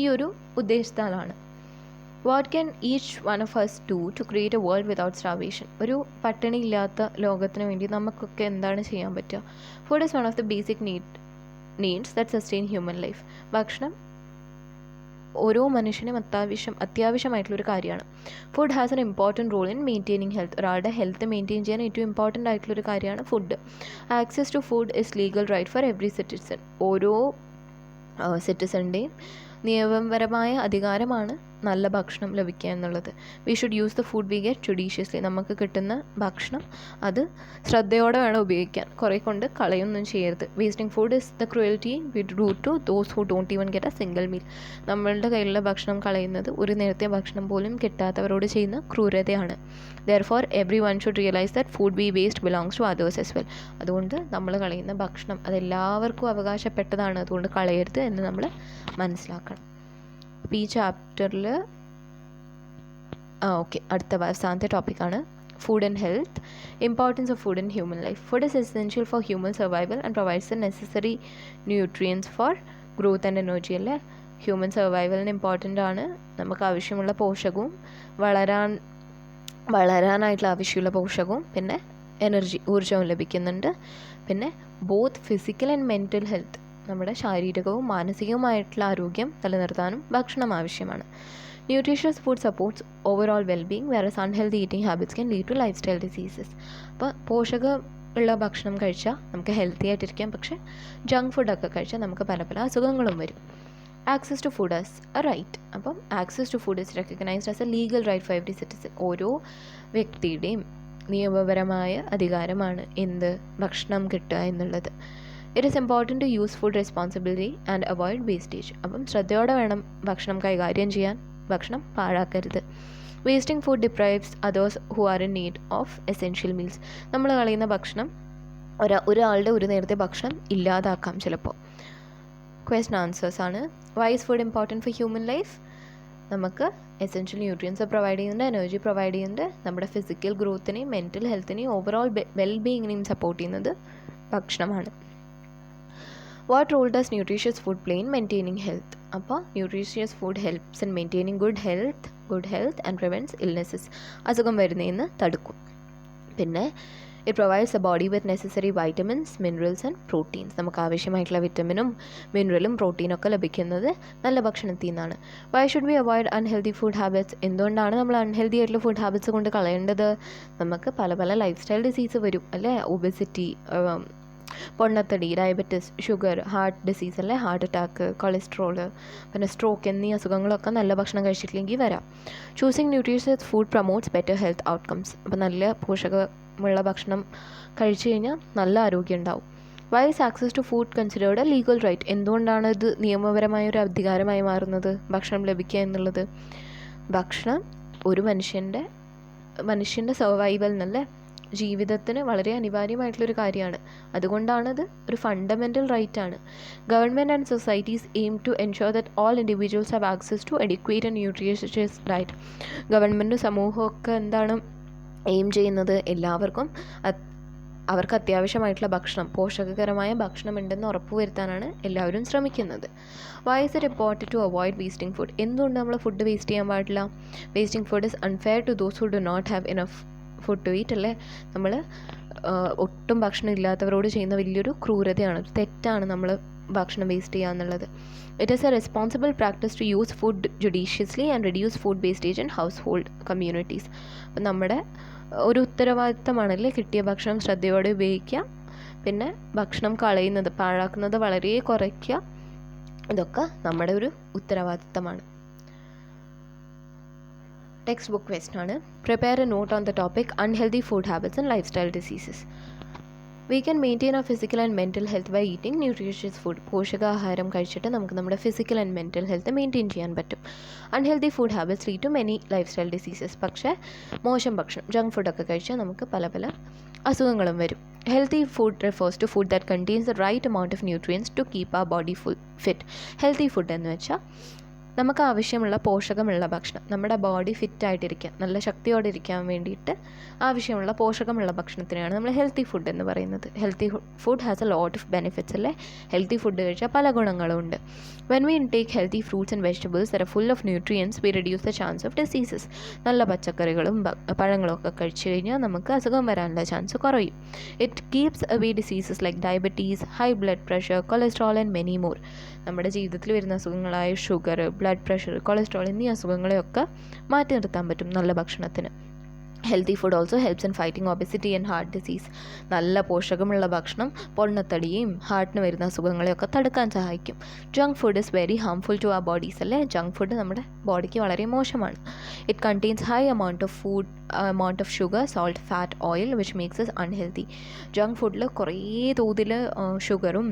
ഈ ഒരു ഉദ്ദേശത്താലാണ്. What can each one of us do to create a world without starvation? ഒരു പട്ടിണി ഇല്ലാത്ത ലോകത്തിന് വേണ്ടി നമുക്കൊക്കെ എന്താണ് ചെയ്യാൻ പറ്റുക? Food is one of the basic needs that sustain human life. ഭക്ഷണം ഓരോ മനുഷ്യനും അത്യാവശ്യമായിട്ടുള്ളൊരു കാര്യമാണ്. Food has an important role in maintaining health. ഒരാളുടെ ഹെൽത്ത് മെയിൻറ്റെയിൻ ചെയ്യാൻ ഏറ്റവും ഇമ്പോർട്ടൻ്റ് ആയിട്ടുള്ളൊരു കാര്യമാണ് food. Access to food is legal right for every citizen. ഓരോ സിറ്റിസണിൻ്റെയും നിയമപരമായ അധികാരമാണ് നല്ല ഭക്ഷണം ലഭിക്കുക എന്നുള്ളത്. We should use the food we get judiciously. നമുക്ക് കിട്ടുന്ന ഭക്ഷണം അത് ശ്രദ്ധയോടെ വേണം ഉപയോഗിക്കാൻ. കുറേ കൊണ്ട് കളയൊന്നും ചെയ്യരുത്. Wasting food is the cruelty we do to those who don't even get a single meal. നമ്മളുടെ കയ്യിലുള്ള ഭക്ഷണം കളയുന്നത് ഒരു നേരത്തെ ഭക്ഷണം പോലും കിട്ടാത്തവരോട് ചെയ്യുന്ന ക്രൂരതയാണ്. Therefore every one should realise that food we waste belongs to others as well. അതുകൊണ്ട് നമ്മൾ കളയുന്ന ഭക്ഷണം അതെല്ലാവർക്കും അവകാശപ്പെട്ടതാണ്, അതുകൊണ്ട് കളയരുത് എന്ന് നമ്മൾ മനസ്സിലാക്കണം. അപ്പോൾ ഈ ചാപ്റ്ററിൽ അടുത്ത അവസാനത്തെ ടോപ്പിക്കാണ് food and health. Importance of food in human life. Food is essential for human survival and provides the necessary nutrients for growth and energy അല്ലേ. ഹ്യൂമൻ സർവൈവലിന് ഇമ്പോർട്ടൻ്റ് ആണ്. നമുക്ക് ആവശ്യമുള്ള പോഷകവും വളരാനായിട്ടുള്ള ആവശ്യമുള്ള പോഷകവും പിന്നെ എനർജി, ഊർജ്ജവും ലഭിക്കുന്നുണ്ട്. പിന്നെ both physical and mental health, നമ്മുടെ ശാരീരികവും മാനസികവുമായിട്ടുള്ള ആരോഗ്യം നിലനിർത്താനും ഭക്ഷണം ആവശ്യമാണ്. Nutritious food supports overall wellbeing, whereas unhealthy eating habits can lead to lifestyle diseases. അപ്പോൾ പോഷകമുള്ള ഭക്ഷണം കഴിച്ചാൽ നമുക്ക് ഹെൽത്തി ആയിട്ടിരിക്കാം, പക്ഷേ ജങ്ക് ഫുഡൊക്കെ കഴിച്ചാൽ നമുക്ക് പല പല അസുഖങ്ങളും വരും. Access to food as a right. അപ്പം access to food is recognised as a legal right for every citizen. ഓരോ വ്യക്തിയുടെയും നിയമപരമായ അധികാരമാണ് എന്ത്, ഭക്ഷണം കിട്ടുക എന്നുള്ളത്. It is important to use food responsibility and avoid wastage. അപ്പം ശ്രദ്ധയോടെ വേണം ഭക്ഷണം കൈകാര്യം ചെയ്യാൻ, ഭക്ഷണം പാഴാക്കരുത്. Wasting food deprives others who are in need of essential meals. നമ്മൾ കളയുന്ന ഭക്ഷണം ഒരാളുടെ ഒരു നേരത്തെ ഭക്ഷണം ഇല്ലാതാക്കാം ചിലപ്പോൾ. ക്വസ്റ്റൻ ആൻസേഴ്സ് ആണ്. Why is food important for human life? നമുക്ക് എസെൻഷ്യൽ ന്യൂട്രിയൻസ് പ്രൊവൈഡ് ചെയ്യുന്നുണ്ട്, എനർജി പ്രൊവൈഡ് ചെയ്യുന്നുണ്ട്, നമ്മുടെ ഫിസിക്കൽ ഗ്രോത്തിനെയും മെൻ്റൽ ഹെൽത്തിനെയും ഓവറോൾ വെൽബീയിങ്ങിനെയും സപ്പോർട്ട് ചെയ്യുന്നത് ഭക്ഷണമാണ്. What role does nutritious food play in maintaining health? അപ്പോൾ nutritious food helps in maintaining good health and prevents illnesses. അസുഖം വരുന്നതിന് തടുക്കും. പിന്നെ it provides a body with necessary vitamins, minerals and proteins. നമുക്ക് ആവശ്യമായിട്ടുള്ള വിറ്റമിനും മിനറലും പ്രോട്ടീനും ഒക്കെ ലഭിക്കുന്നത് നല്ല ഭക്ഷണത്തിൽ നിന്നാണ്. Why should be avoid unhealthy food habits? എന്തുകൊണ്ടാണ് നമ്മൾ അൺഹെൽത്തി ആയിട്ടുള്ള ഫുഡ് ഹാബിറ്റ്സ് കൊണ്ട് കളയേണ്ടത്? നമുക്ക് പല പല ലൈഫ് സ്റ്റൈൽ ഡിസീസ് വരും അല്ലേ. ഒബെസിറ്റി, പൊണ്ണത്തടി, ഡയബറ്റിസ്, ഷുഗർ, ഹാർട്ട് ഡിസീസ് അല്ലേ, ഹാർട്ട് അറ്റാക്ക്, കൊളസ്ട്രോള്, പിന്നെ സ്ട്രോക്ക് എന്നീ അസുഖങ്ങളൊക്കെ നല്ല ഭക്ഷണം കഴിച്ചിട്ടില്ലെങ്കിൽ വരാം. Choosing nutritious food promotes better health outcomes. അപ്പോൾ നല്ല പോഷകമുള്ള ഭക്ഷണം കഴിച്ചു കഴിഞ്ഞാൽ നല്ല ആരോഗ്യം ഉണ്ടാവും. Why is access to food considered a legal right? എന്തുകൊണ്ടാണ് ഇത് നിയമപരമായ ഒരു അധികാരമായി മാറുന്നത്, ഭക്ഷണം ലഭിക്കുക എന്നുള്ളത്? ഭക്ഷണം ഒരു മനുഷ്യൻ്റെ സർവൈവൽ എന്നല്ലേ, ജീവിതത്തിന് വളരെ അനിവാര്യമായിട്ടുള്ളൊരു കാര്യമാണ്. അതുകൊണ്ടാണത് ഒരു ഫണ്ടമെൻ്റൽ റൈറ്റാണ്. Government and societies aim to ensure that all individuals have access to educate and nutritious diet. ഗവൺമെൻറ്റും സമൂഹമൊക്കെ എന്താണ് എയിം ചെയ്യുന്നത്? എല്ലാവർക്കും അവർക്ക് അത്യാവശ്യമായിട്ടുള്ള ഭക്ഷണം, പോഷകകരമായ ഭക്ഷണം ഉണ്ടെന്ന് ഉറപ്പുവരുത്താനാണ് എല്ലാവരും ശ്രമിക്കുന്നത്. Why is it important to avoid wasting food? എന്തുകൊണ്ട് നമ്മൾ ഫുഡ് വേസ്റ്റ് ചെയ്യാൻ പാടില്ല? Wasting food is unfair to those who do not have enough food to eat അല്ലേ? നമ്മൾ ഒട്ടും ഭക്ഷണം ഇല്ലാത്തവരോട് ചെയ്യുന്ന വലിയൊരു ക്രൂരതയാണ്, തെറ്റാണ് നമ്മൾ ഭക്ഷണം വേസ്റ്റ് ചെയ്യുക എന്നുള്ളത്. It is a responsible practice to use food judiciously and reduce food wastage in household communities. അപ്പം നമ്മുടെ ഒരു ഉത്തരവാദിത്തമാണല്ലേ കിട്ടിയ ഭക്ഷണം ശ്രദ്ധയോടെ ഉപയോഗിക്കുക, പിന്നെ ഭക്ഷണം കളയുന്നത്, പാഴാക്കുന്നത് വളരെ കുറയ്ക്കുക. ഇതൊക്കെ നമ്മുടെ ഒരു ഉത്തരവാദിത്തമാണ്. ടെക്സ്റ്റ് ബുക്ക് ക്വസ്റ്റൻ ആണ്. Prepare a note on the topic unhealthy food habits and lifestyle diseases. We can maintain our physical and mental health by eating nutritious food. പോഷകാഹാരം കഴിച്ചിട്ട് നമുക്ക് നമ്മുടെ physical and mental health maintain ചെയ്യാൻ പറ്റും. Unhealthy food habits lead to many lifestyle diseases. പക്ഷേ മോശം ഭക്ഷണം, junk ഫുഡൊക്കെ കഴിച്ചാൽ നമുക്ക് പല പല അസുഖങ്ങളും വരും. Healthy food refers to food that contains the right amount of nutrients to keep our body fit. Healthy food എന്ന് വെച്ചാൽ നമുക്ക് ആവശ്യമുള്ള പോഷകമുള്ള ഭക്ഷണം, നമ്മുടെ ബോഡി ഫിറ്റായിട്ടിരിക്കാൻ, നല്ല ശക്തിയോടെ ഇരിക്കാൻ വേണ്ടിയിട്ട് ആവശ്യമുള്ള പോഷകമുള്ള ഭക്ഷണത്തിനാണ് നമ്മൾ ഹെൽത്തി ഫുഡ് എന്ന് പറയുന്നത്. Healthy food has a lot of benefits അല്ലേ? ഹെൽത്തി ഫുഡ് കഴിച്ചാൽ പല ഗുണങ്ങളും ഉണ്ട്. When we intake healthy fruits and vegetables that are full of nutrients we reduce the chance of diseases. നല്ല പച്ചക്കറികളും പഴങ്ങളും ഒക്കെ കഴിച്ചു കഴിഞ്ഞാൽ നമുക്ക് അസുഖം വരാനുള്ള ചാൻസ് കുറയും. It keeps away diseases like diabetes, high blood pressure, cholesterol and many more. നമ്മുടെ ജീവിതത്തിൽ വരുന്ന അസുഖങ്ങളായ ഷുഗർ, ബ്ലഡ് പ്രഷർ, കൊളസ്ട്രോൾ എന്നീ അസുഖങ്ങളെയൊക്കെ മാറ്റി നിർത്താൻ പറ്റും നല്ല ഭക്ഷണത്തിന്. Healthy food also helps in fighting obesity and heart disease. നല്ല പോഷകമുള്ള ഭക്ഷണം പൊണ്ണത്തടിയും ഹാർട്ടിന് വരുന്ന അസുഖങ്ങളെയൊക്കെ തടുക്കാൻ സഹായിക്കും. Junk food is very harmful to our bodies അല്ലേ? ജങ്ക് ഫുഡ് നമ്മുടെ ബോഡിക്ക് വളരെ മോശമാണ്. It contains high amount of sugar, salt, fat, oil which makes us unhealthy. Junk ഫുഡിൽ കുറേ തോതിൽ ഷുഗറും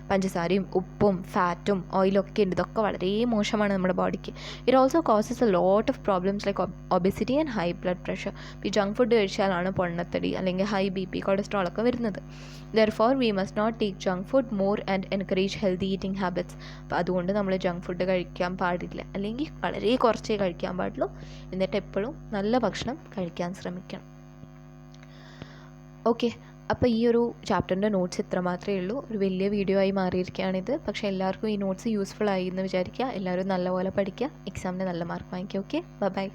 പഞ്ചസാരയും ഉപ്പും ഫാറ്റും ഓയിലൊക്കെ ഉണ്ട്. ഇതൊക്കെ വളരെ മോശമാണ് നമ്മുടെ ബോഡിക്ക്. It also causes a lot of problems like obesity and high blood pressure. ഈ ജങ്ക് ഫുഡ് കഴിച്ചാലാണ് പൊണ്ണത്തടി അല്ലെങ്കിൽ ഹൈ BP, കൊളസ്ട്രോൾ ഒക്കെ വരുന്നത്. Therefore we must not take junk food more and encourage healthy eating habits. അപ്പോൾ അതുകൊണ്ട് നമ്മൾ junk food കഴിക്കാൻ പാടില്ല, അല്ലെങ്കിൽ വളരെ കുറച്ചേ കഴിക്കാൻ പാടുള്ളൂ. എന്നിട്ട് എപ്പോഴും നല്ല ഭക്ഷണം കഴിക്കാൻ ശ്രമിക്കണം. ഓക്കെ, അപ്പോൾ ഈ ഒരു ചാപ്റ്ററിൻ്റെ നോട്ട്സ് ഇത്ര മാത്രമേ ഉള്ളൂ. ഒരു വലിയ വീഡിയോ ആയി മാറിയിരിക്കുകയാണിത്. പക്ഷേ എല്ലാവർക്കും ഈ നോട്ട്സ് യൂസ്ഫുൾ ആയി എന്ന് വിചാരിക്കുക. എല്ലാവരും നല്ലപോലെ പഠിക്കുക, എക്സാമിന് നല്ല മാർക്ക് വാങ്ങിക്കുക. Okay, by.